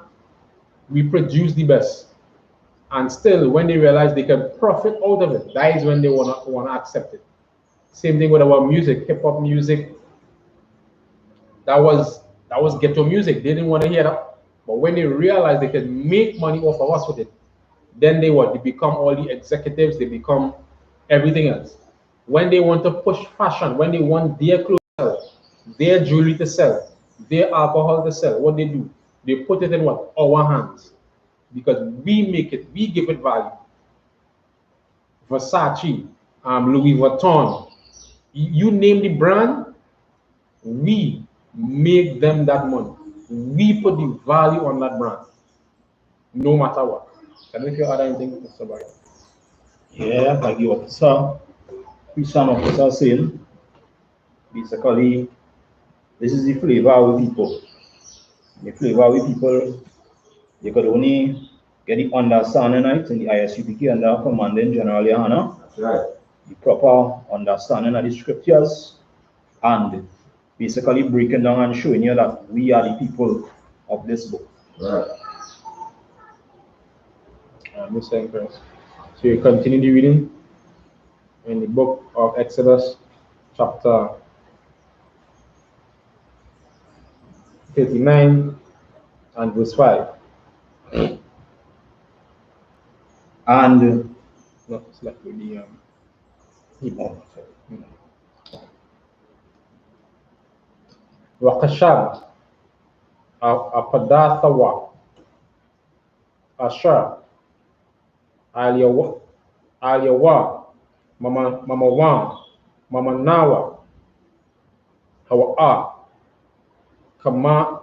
We produce the best. And still, when they realize they can profit out of it, that is when they wanna accept it. Same thing with our music, hip-hop music. That was ghetto music. They didn't want to hear that. But when they realize they can make money off of us with it, then they become all the executives, they become everything else. When they want to push fashion, when they want their clothes to sell, their jewelry to sell, their alcohol to sell, what they do, they put it in what? Our hands. Because we make it, we give it value. Versace, Louis Vuitton, you name the brand, we make them that money. We put the value on that brand, no matter what. I don't know if you add anything, Mr. Barry. Yeah, like you officer, Christian officer saying, basically, This is the flavor with people. The flavor with people, you could only get the understanding right in the I.S.U.P.K under Commanding General Yahanna. That's right. The proper understanding of the scriptures and basically breaking down and showing you that we are the people of this book. Right. So you continue the reading in the book of Exodus, chapter 39 and verse 5. And No, it's like with the Hebrew. Wakashab, Apadathawa, Asher, Aliyawa, Mama Wan, Mama Nawa, Hawa, Kama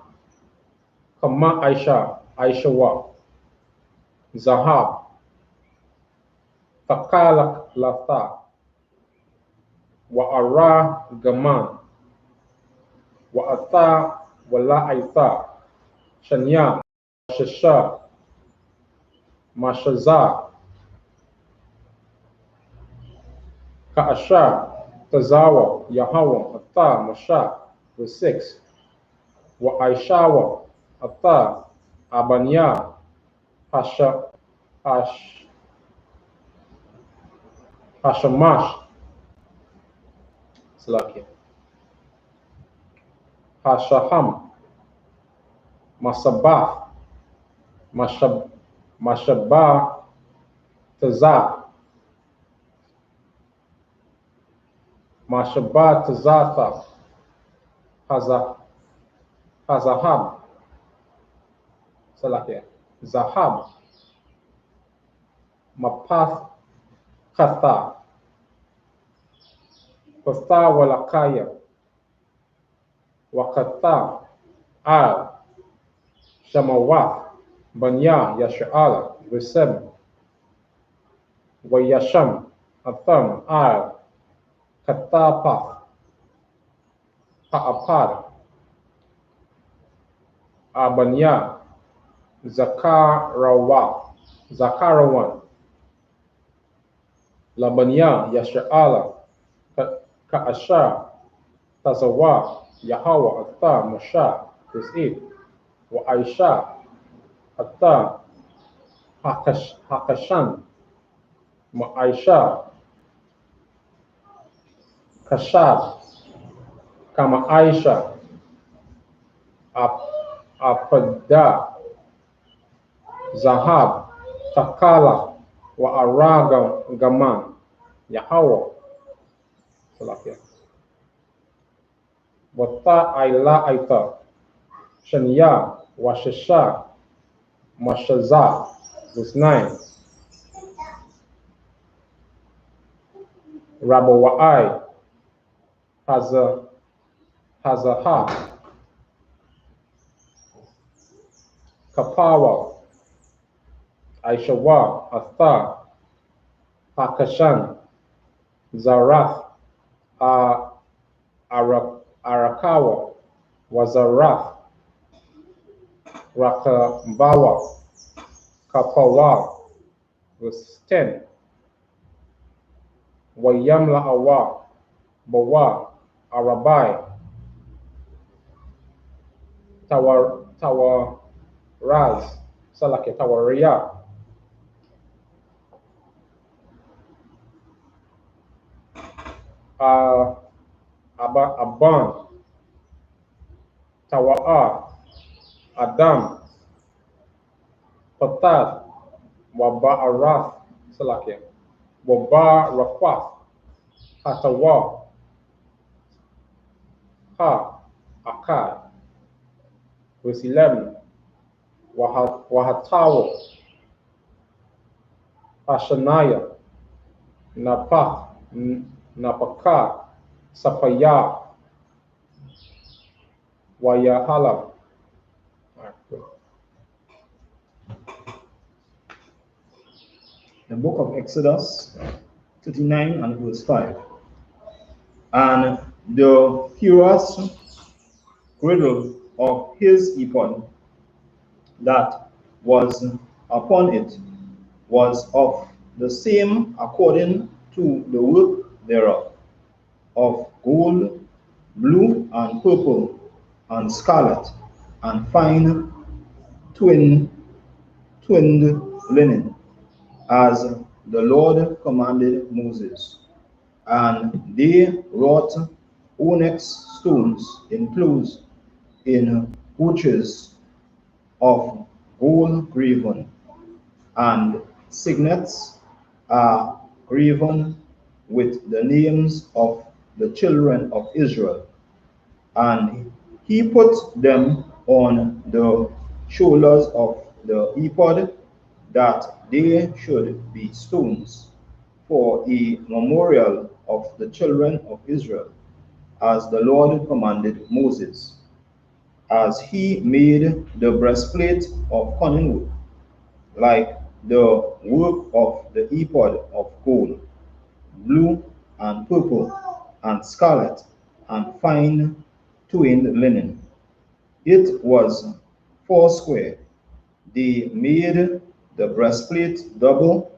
Aisha, Aishawa, Zahab, Takalak Lata, Wa'ara Gaman, Wa'ata Wala Aita, Shanya, Shisha, Mashaza, Ka'asha, Tazawa, Yahawa, Ata, Masha, verse 6. Wa Aishawa, Ata, Abanya, Hashamash, Slakia, Hashaham, Masabah, Mashabah, Tazah, Mashabah, Tazatha, Hazahab, Salakia, Zahab, Mapath, Katha, Patha Walakaya, Wakata, Al, Shamawath, Banya, Yasha'ala, verse 7. Wayasham, Atham, Al, Katapa, Ha'apad, Abanya, Zakarawan, Labanya, Yasha'ala, Ka'asha, Tazawa, Yahawa, Atta, Masha, verse 8. Wa Aisha, Atta, Hakashan, Ma'aisha, Kashab, Kama Aisha, Apada, Zahab, Takala, Wa Araga Gaman, Yahawa, Salakia. Wata Aila Aita, Shania, Washasha, Mashaza, verse 9. Rabawai, Hazaha, Kapawa, Aishawa, Atha, Hakashan, Zarath, Arakawa, Wazarath, Rakabawa, Kapawa, verse 10. Wayamla Awa, Bawa, Arabai, Tawaraz, Salake, Tawaria, Aban, Tawa'a, Adam, Patat, Waba'arath, Salake, Waba'rafath, Hatawa, Ha, Akad, verse 11. Wahatawa, Hashanaya, Napaka, Sapaya, Wayahala. the book of Exodus 39 and verse 5. And the hearers girdle of his ephod that was upon it was of the same according to the work thereof, of gold, blue, and purple, and scarlet, and fine twinned linen, as the Lord commanded Moses. And they wrought onyx stones enclosed in pouches of gold graven, and signets are graven with the names of the children of Israel. And he put them on the shoulders of the ephod, that they should be stones for a memorial of the children of Israel, as the Lord commanded Moses. As he made the breastplate of cunning work, like the work of the ephod of gold, blue and purple and scarlet and fine twined linen. It was foursquare. They made the breastplate double.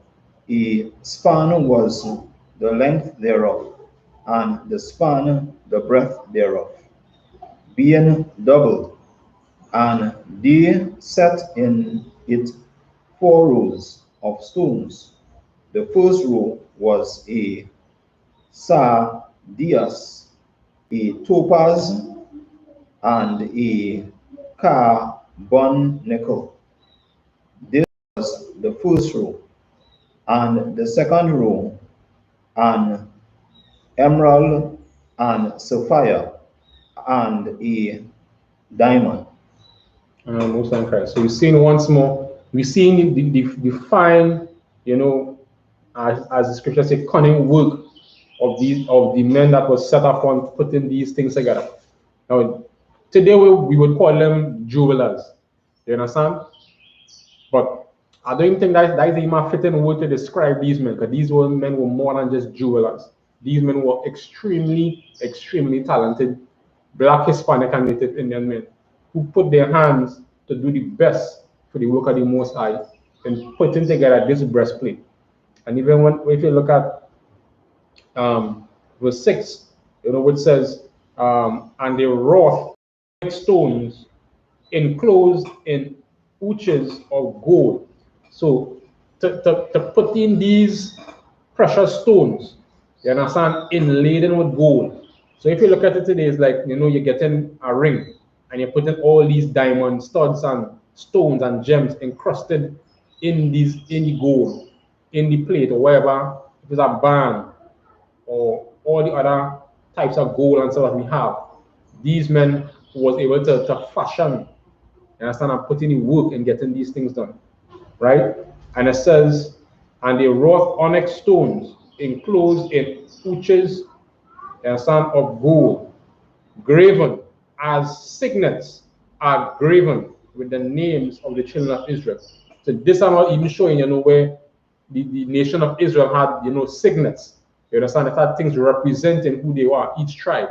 A span was the length thereof, and the span the breadth thereof, being doubled. And they set in it 4 rows of stones. The first row was a sardius, a topaz, and a carbuncle. This was the first row. And the second row, an emerald and sapphire, and a diamond. Most in Christ. So we're seeing once more, we're seeing the fine, as the scripture says, cunning work of the men that was set upon putting these things together. Now, today we would call them jewelers. You understand? But I don't even think that is even a fitting word to describe these men, because these men were more than just jewelers. These men were extremely, extremely talented Black, Hispanic, and Native Indian men who put their hands to do the best for the work of the Most High in putting together this breastplate. And even if you look at verse 6, which says, and they wrought stones enclosed in pouches of gold. So to put in these precious stones, you understand, inladen with gold. So if you look at it today, it's like, you're getting a ring and you're putting all these diamond studs and stones and gems encrusted in the gold, in the plate or wherever, if it's a band or all the other types of gold and stuff that we have. These men was able to fashion, you understand, and put in the work in getting these things done, right? And it says, and they wrought onyx stones enclosed in pouches, you understand, of gold, graven as signets are graven with the names of the children of Israel. So this are not even showing, where the nation of Israel had, signets. You understand? It had things representing who they were, each tribe.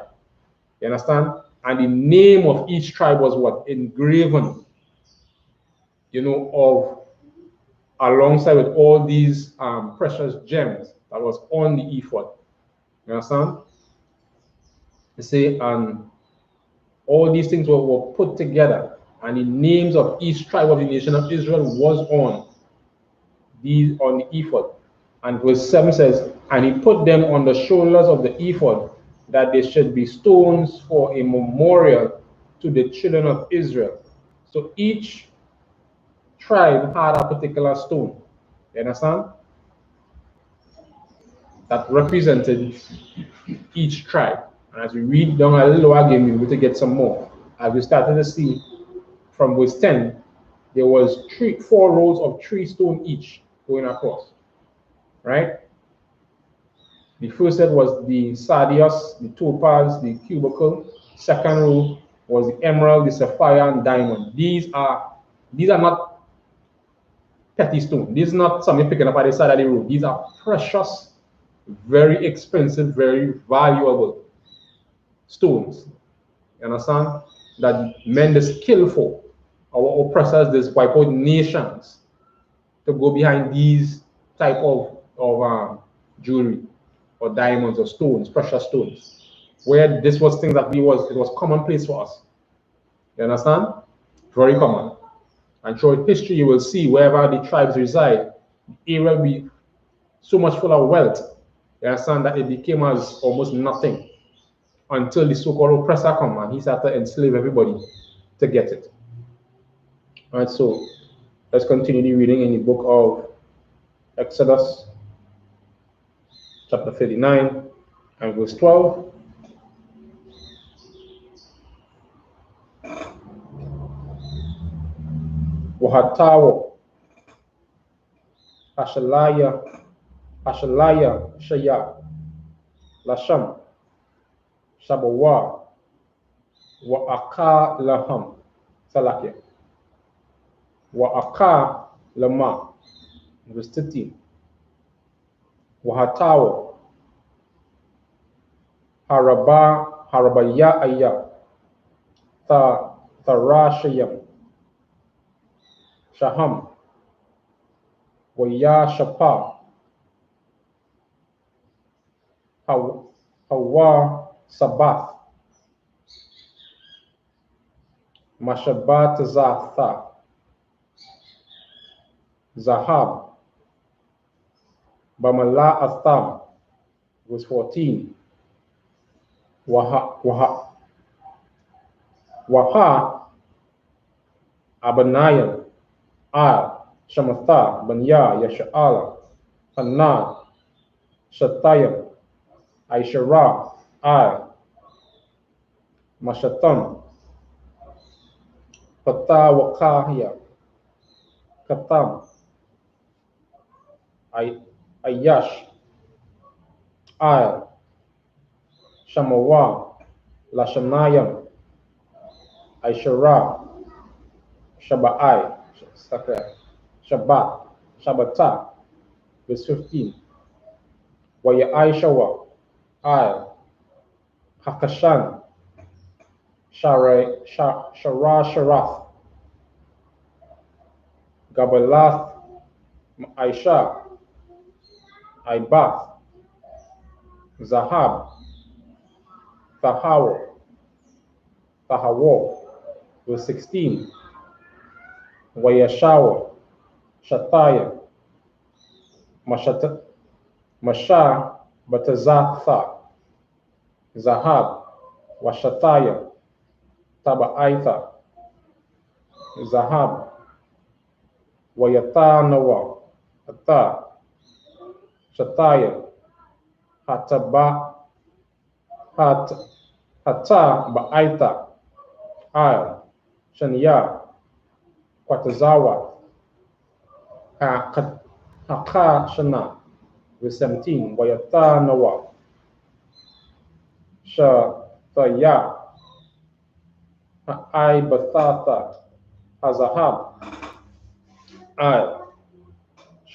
You understand? And the name of each tribe was what? Engraven, of alongside with all these precious gems that was on the ephod. You understand? They say, and all these things were put together, and the names of each tribe of the nation of Israel was on the ephod. And verse 7 says, and he put them on the shoulders of the ephod, that they should be stones for a memorial to the children of Israel. So each tribe had a particular stone. You understand? That represented each tribe. And as we read down a little while again, we're going to get some more. As we started to see from verse 10, there was 4 rows of 3 stones each going across. Right? The first set was the sardius, the topaz, the cubicule. Second row was the emerald, the sapphire, and diamond. These are not petty stones. These are not something picking up at the side of the road. These are precious, very expensive, very valuable stones. You understand? that men this kill for, our oppressors this wipe out nations to go behind these type of jewelry or diamonds or stones, precious stones, where this was things that it was commonplace for us. You understand? Very common. And throughout history, you will see wherever the tribes reside, the area will be so much full of wealth. You understand that it became as almost nothing until the so-called oppressor come and he started to enslave everybody to get it. All right, so let's continue the reading in the book of Exodus, chapter 39 and verse 12. Wahatawo, Ashalaya, Shaya, Lasham, Shabawa, Wa'aka Laham, Salakia, Wa'aka Lama, verse 13. Wahatawo, Harabaya Aya, Tarashayam, Shaham, Waya Shapa, Hawa Sabbath, Mashabat Zatha, Zahab, Bamala Atham, verse 14. Waha Abanayan, Al, Shamatha, Banya, Yasha'ala, Hanad, Shatayam, Aishara, Al, Mashatam, Pata Wakahya, Katam, Ayash, Al, Shamawa, Lashanayam, Aishara, Shabbai, Shabbat, Shabbata, verse 15. Waya Aishawa, Al, Hakashan, Sharath, Gabalath, Aisha, Ibath, Zahab, Tahawo, verse 16. Wayashawa, Shataya, Masha, Batazatha, Zahab, Washataya, Taba'aitha, Zahab, Wayatanawa, Ata, Shataya, Hata Ba'aita, Al, Shania, Kwatazawa, Haka Shana, verse 17. Wayatanawa, Shataya, Ha'ai Bathata, Hazahab, Al,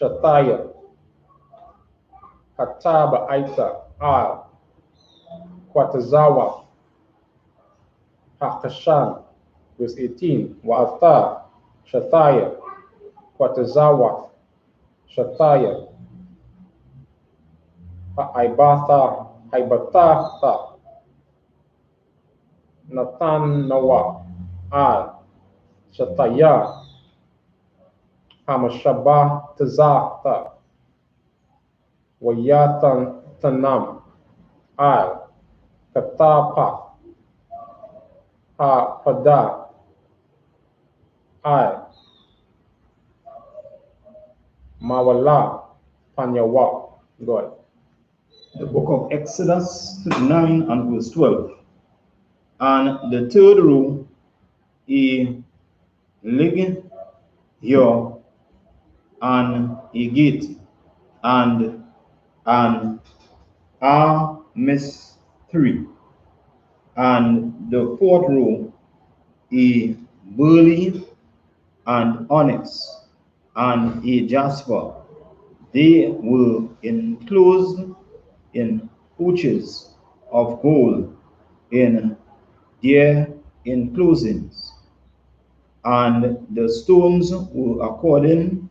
Shataya, Hataba Aita, Al, Kwatazawa, Hakashan, verse 18. Wa'atha, Shataya, Kwatazawa, Shataya, Haibatha, Nathan Nawa, Al, Shataya, Hamashabah Tazatha, Wayatan Tanam, Al, Katapa, Pada, Al, Mawala, Panyawa. Go ahead. The book of Exodus 39 and verse 12. And the third row, lig yo and gate and an miss 3. And the fourth row, burley and onyx and jasper. They were enclosed in pouches of gold in their enclosings, and the stones were according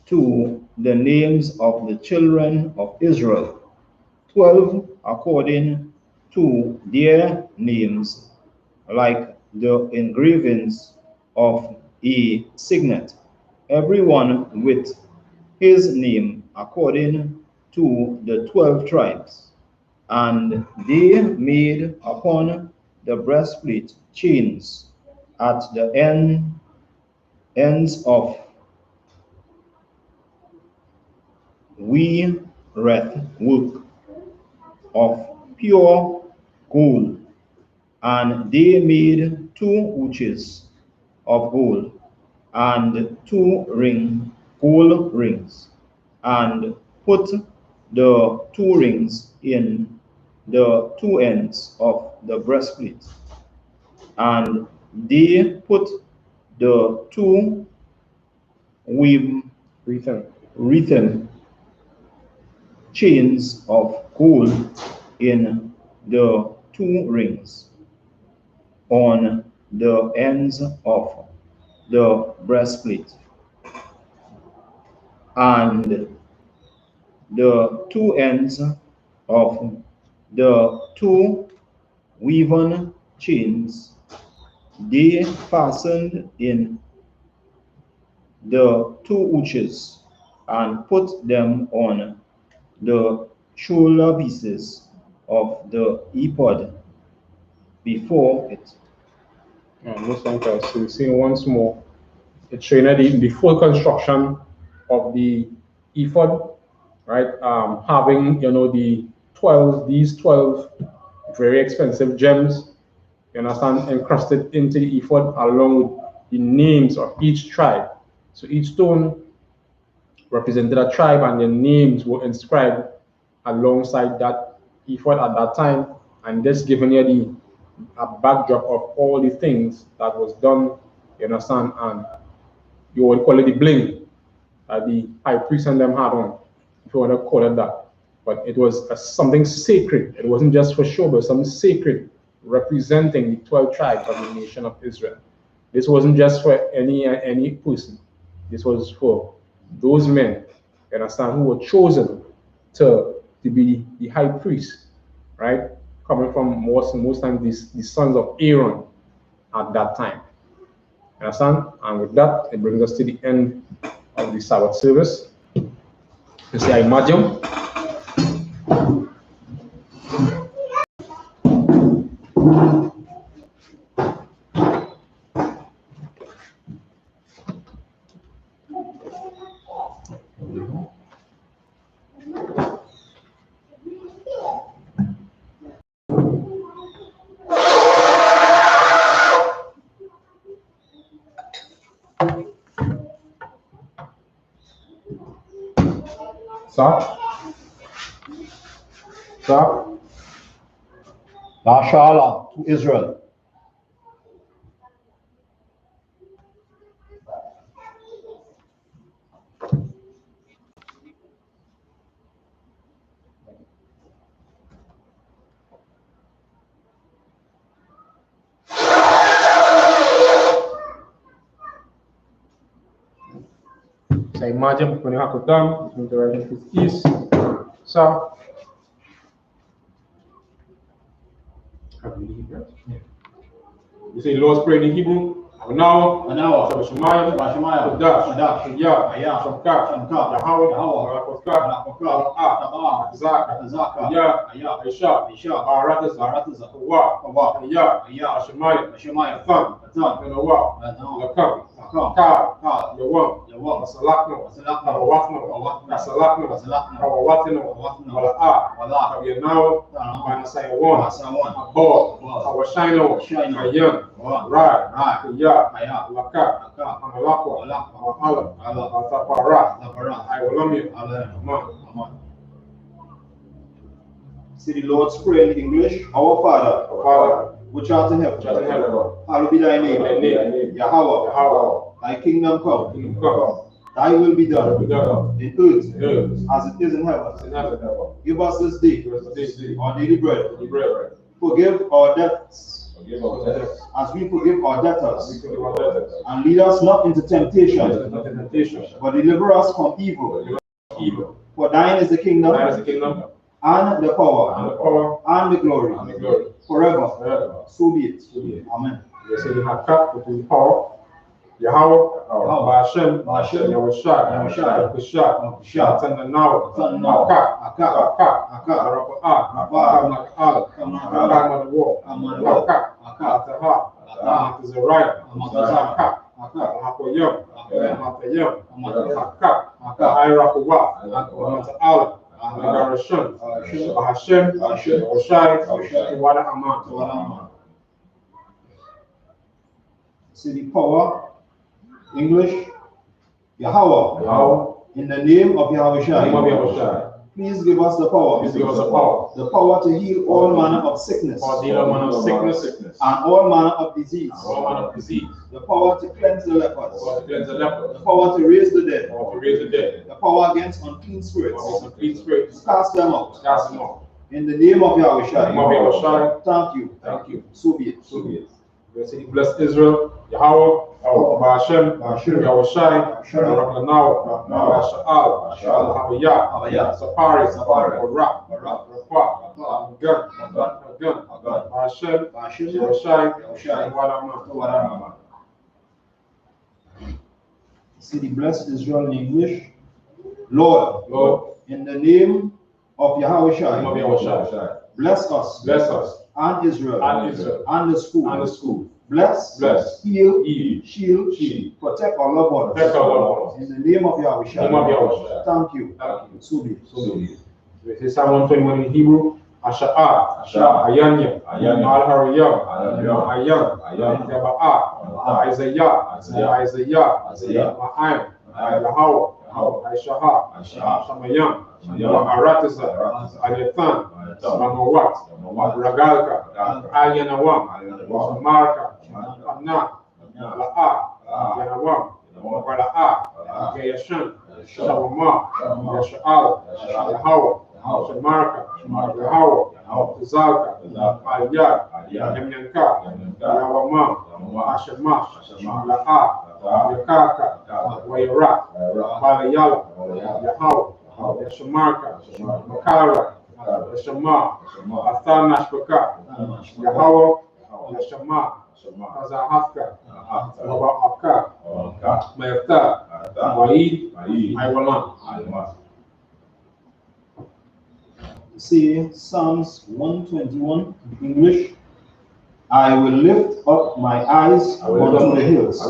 to the names of the children of Israel, 12 according to their names, like the engravings of a signet, every one with his name according to the 12 tribes. And they made upon the breastplate chains at the ends of wreath work of pure gold, and they made 2 ouches of gold, and 2 gold rings, and put the 2 rings in the 2 ends of the breastplate, and they put the 2 wreathen chains of gold in the 2 rings on the ends of the breastplate, and the 2 ends of the 2 woven chains they fastened in the 2 ouches, and put them on the shoulder pieces of the ephod before it. Most thanks. So we see once more, it's showing the full construction of the ephod, right? Having these 12 very expensive gems, you understand, encrusted into the ephod along with the names of each tribe. So each stone represented a tribe, and their names were inscribed alongside that ephod at that time. And this giving you a backdrop of all the things that was done, you understand, and you would call it the bling that the high priest and them had on, if you want to call it that. But it was something sacred. It wasn't just for show, but something sacred representing the 12 tribes of the nation of Israel. This wasn't just for any person. This was for those men, you understand, who were chosen to be the high priest, right? Coming from most times the sons of Aaron at that time. You understand? And with that, it brings us to the end of the Sabbath service. You see, I imagine. Sir? SHALAM to Israel. So imagine when you have it done, it's going to write into east. So you say Lord's Prayer in Hebrew. Now, Shemayim, Kodash, Yah, Shamka, Yahweh, Barak, Zak, Yah, Isha, Baratazah, Wa, Yah, Shemayim, Thun, Lakam, Ka, Yawam, Salakno, Awatno, Salakno, Awatino, Wala'a, Yanaw, Manasayawan, Abod, Awashino, Ayan, Right, Yah, Laka, Amalakwa, Alam, Atapara, Iwalami, Aman. See the Lord's Prayer in English. Our Father, which art in heaven, hallowed be thy name. Yahweh, thy kingdom come. Thy will be done in earth as it is in heaven. Give us this day our daily bread. Forgive our debts as we forgive our debtors. And lead us not into temptation, but deliver us from evil. For thine is the kingdom, and the power, and the glory, forever. So be it. Amen. We say you have cut with the power. Yahweh, Hashem, Yahushua, Yahushua, Tananawa, Aka, Rapa, War, Ataha, Zariah, Aka, Hapoyam, Matayam, Aka, Irapawa, Mata'ala, Nagarashun, Hashem, Yahushua, Wada Aman. City power, English, Yahweh. In the name of Yahushua. Please give us the power. The power to heal all manner of sickness. And all manner of disease. The power to cleanse the lepers. The power to raise the dead. The power against unclean spirits. To cast them out. In the name of Yahushua. Thank you. So be it. We say, bless Israel, Yahweh, Hashem, Yahushua, Rabbanaw, Sha'al, Havayah, Sapari, Rapha, Gun, Hashem, Yahushua, Wadama. City bless Israel in English. Lord, in the name of Yahushua, bless us. And Israel, and the school, bless, heal, shield, protect our loved ones. In the name of Yahushua. Thank you. So be it. We say Psalm 121 in Hebrew. Asha'ah, Ayanya, Al-Hariyah, Ayam, Teba'ah, Isaiah, Ma'ayim, Yahweh, Aishaha, Shamayam, Aratisa, Alethan, Samawat, Ragalka, Alianawam, Samarka, Anna, La'a, Yanawam, Wala'a, Gayashan, Shawama, Yasha'al, Yahweh, Shamarka, Yahweh, Zalka, Aliyah, Yamyanka, Yawamam, Ashamash, La'a, Yakaka, Wayara, Balayala, Yahweh, Yashamarka, Makara, Yashama, Athan Nashbaka, Yahweh, Yashama, Azahafka, Abaka, Mayafta, Waid, Iwalam. See Psalms 121 English. I will lift up my eyes unto the hills.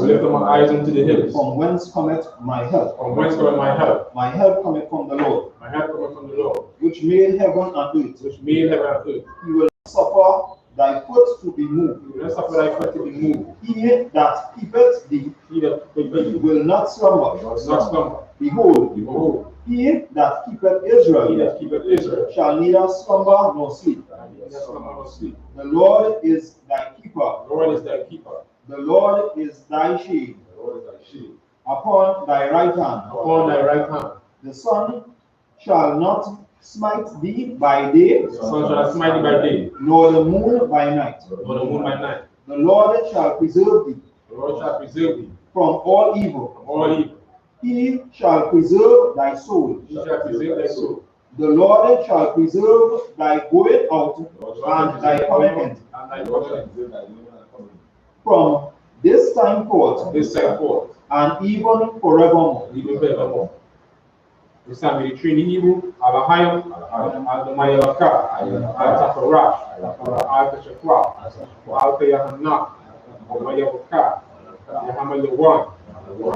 From whence cometh my help? My help cometh from the Lord. Which made heaven and earth. He will suffer thy foot to be moved. He that keepeth thee will not slumber. Behold, he that keepeth Israel shall neither slumber nor sleep. The Lord is thy keeper. The Lord is thy shade. Upon thy right hand. The sun shall not smite thee by day, nor the moon by night. The Lord shall preserve thee from all evil. He shall preserve thy soul. The Lord shall preserve thy going out and thy coming in. From this time forth, and even forevermore. We stand with the Trinity Hebrew, Alahayim, Al-Mayalaka, Al-Tafarash, Al-Tashakwa, Al-Tayahanna, Al-Mayabaka, Yahamayawan,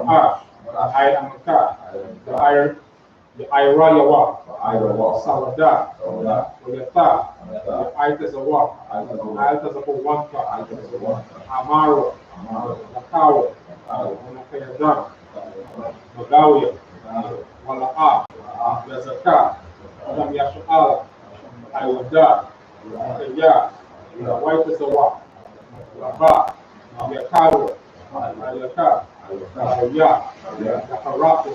Ash, I.S.U.P.K, the Irayawa, Salada, Oyata, the I.S.U.P.K, Amaro, Nakawa, Nakayadan, Magawiya, Wala'a, Yazaka, Adam Yasha'ala, Iwada, Yakaya, Waitasawa, Rabba, Yakawa, Ayaka, Ayah, Yakarapu,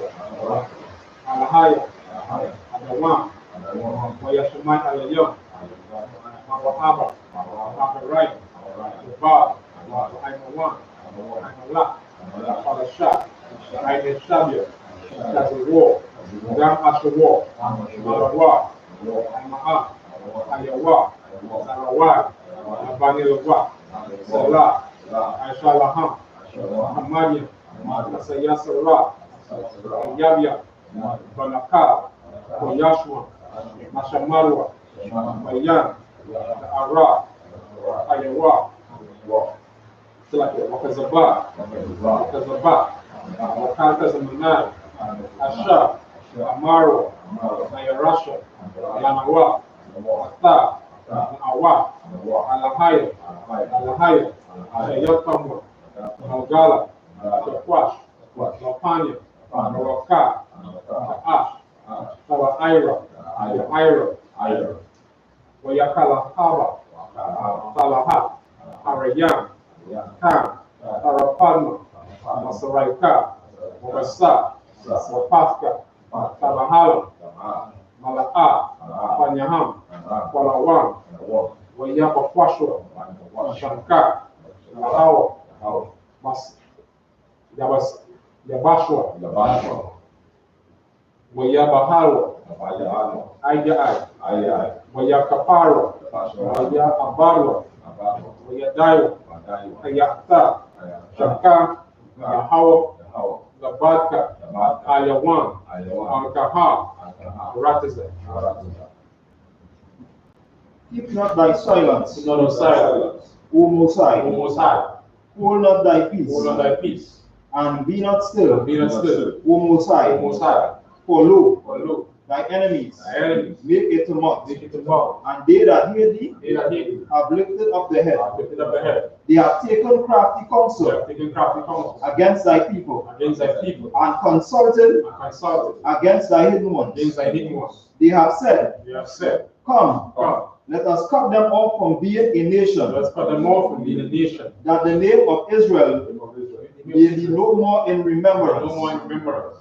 Alahaya, Adawam, Wayashaman Alayam, Mawahaba, Maharai, Jabal, Aimawan, Aimalak, Shalashat, Aine Shabir, Shazawar, Gam Ashawar, Malawar, Aima'a, Ayawa, Sarawar, Abanilawa, Salah, Aishalaham, Hamadian, Masaya Sarah, Yabia, Balaka, Koyashwa, Mashamarwa, Bayan, Ara, Ayawa, Wakazaba, Wakanta Zamanai, Asha, Amaro, Nayarasha, Yanawa, Ata, Awa, Alahaya, Ayatamwa, Malgala, Jakwash, Lapanya, Nawaka, Ash, Talaira, Ira, Wayakala Haba, Talaha, Arayan, Khan, Arapadma, Masaraika, Wabasa, Wapaska, Tabahala, Mala'a, Panyaham, Palawan, Wayapa Kwashwa, Shanka, Lahawa, Yabashwa, Wayabahalwa, Ayai, Wayakaparo, Wayabarwa, Wayadayo, Ayakta, Shaka, Yahawa, Labadka, Ayawan, Alkaha, Ratiza. Keep not thy silence, Keep not thy silence, O Most High. O Most High. Hold not thy peace, Hold not thy peace, and be not still, be not still, O Most High. O Most High. For lo, For thy enemies make it to mock, mock, and they that hate thee they that hate thee have lifted up the head. lifted up the head. They have taken crafty They counsel have taken crafty counsel against thy people, against thy people, and consulted consulted against thy hidden ones. against thy hidden ones. They have said, They have said, Come, let let us cut them off from being a nation, us cut them off from being a nation, that the name of Israel may be no more in remembrance. no more in remembrance.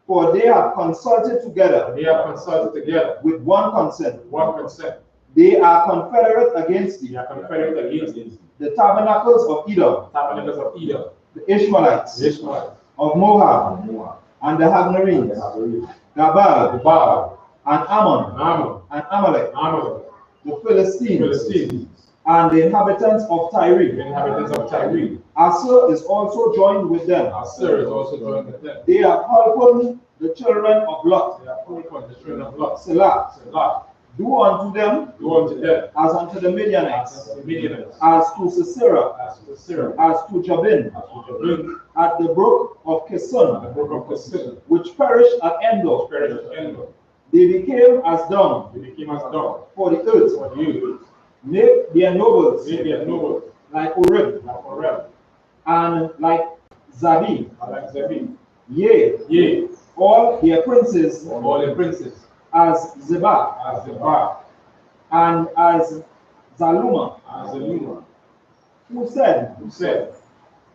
For they have consulted together They have consulted together with one consent. one consent. They are confederate against They thee. are confederate against thee. The tabernacles of Edom, Tabernacles of Edom, the Ishmaelites, the Ishmaelites, of Moab, and the Hagnarenes, Gabal, Baal, and Ammon, Ammon, and Amalek, Amalek, the Philistines, Philistines, and the inhabitants of the Tyre. inhabitants of Tyre. Assur is also joined with them. Assur is also joined with them. They have holpen the children of Lot. They are full from the children of Lot. Selah. Selah. Do unto them Do unto them as unto the as Midianites, unto the Midianites, as to Sisera, as to Sisera, as to Jabin, as to Jabin, at the brook of the Kison, brook of Kison, which perished at Endor. perished at Endor. They became as dung They became as dog for the earth. for you. Make their nobles They be a noble, like Oreb, like Oreb, and like Zabi. and like Zebin. Yea, all their princes All the princes, as Zebah, as the bar, and as Zaluma, as the Luma, who said,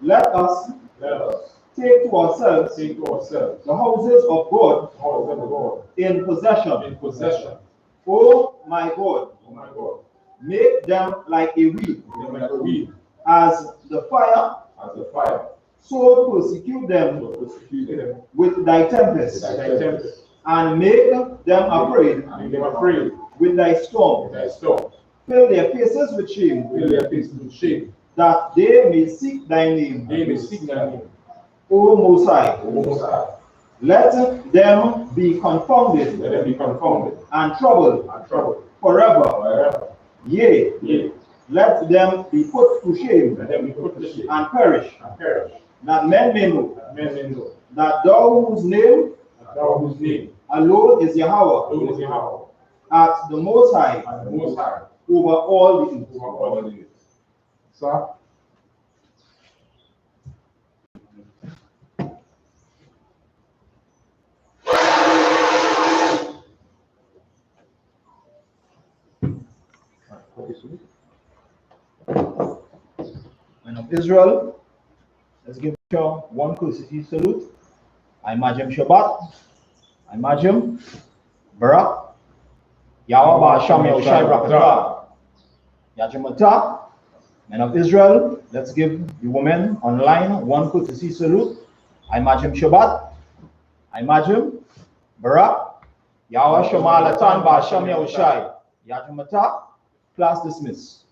Let us let us take to ourselves take to ourselves the houses of God all of the God in possession. in possession. O my God, Oh my God, make them like a weed, make them like a weed, as the fire, as the fire, so persecute them so persecute them with thy tempest, with thy tempest, and make them afraid and make them afraid with thy storm. with thy storm. Fill their faces with shame, Fill their faces with shame. that they may seek thy name. They may seek thy name. O Most High, O Most High, let them be confounded let them be confounded and troubled and troubled forever. forever. Yea, let them be put to shame Let them be put to shame and perish, and perish. that men may know That men may know that thou whose name that thou whose name alone is Yahweh, alone is Yahweh, at the Most High, and the Most High over all the earth. over all the earth. Sir? Men of Israel, let's give one courtesy salute. I imagine Shabbat, I imagine Barak, Yahweh Hashem Yahushai Brakatah, Yajimata, Men of Israel, let's give the women online one courtesy salute. I imagine Shabbat. I imagine Barak. Yahweh Shemalatan Ba'Shem Yahushai. Yajamata. Class dismissed.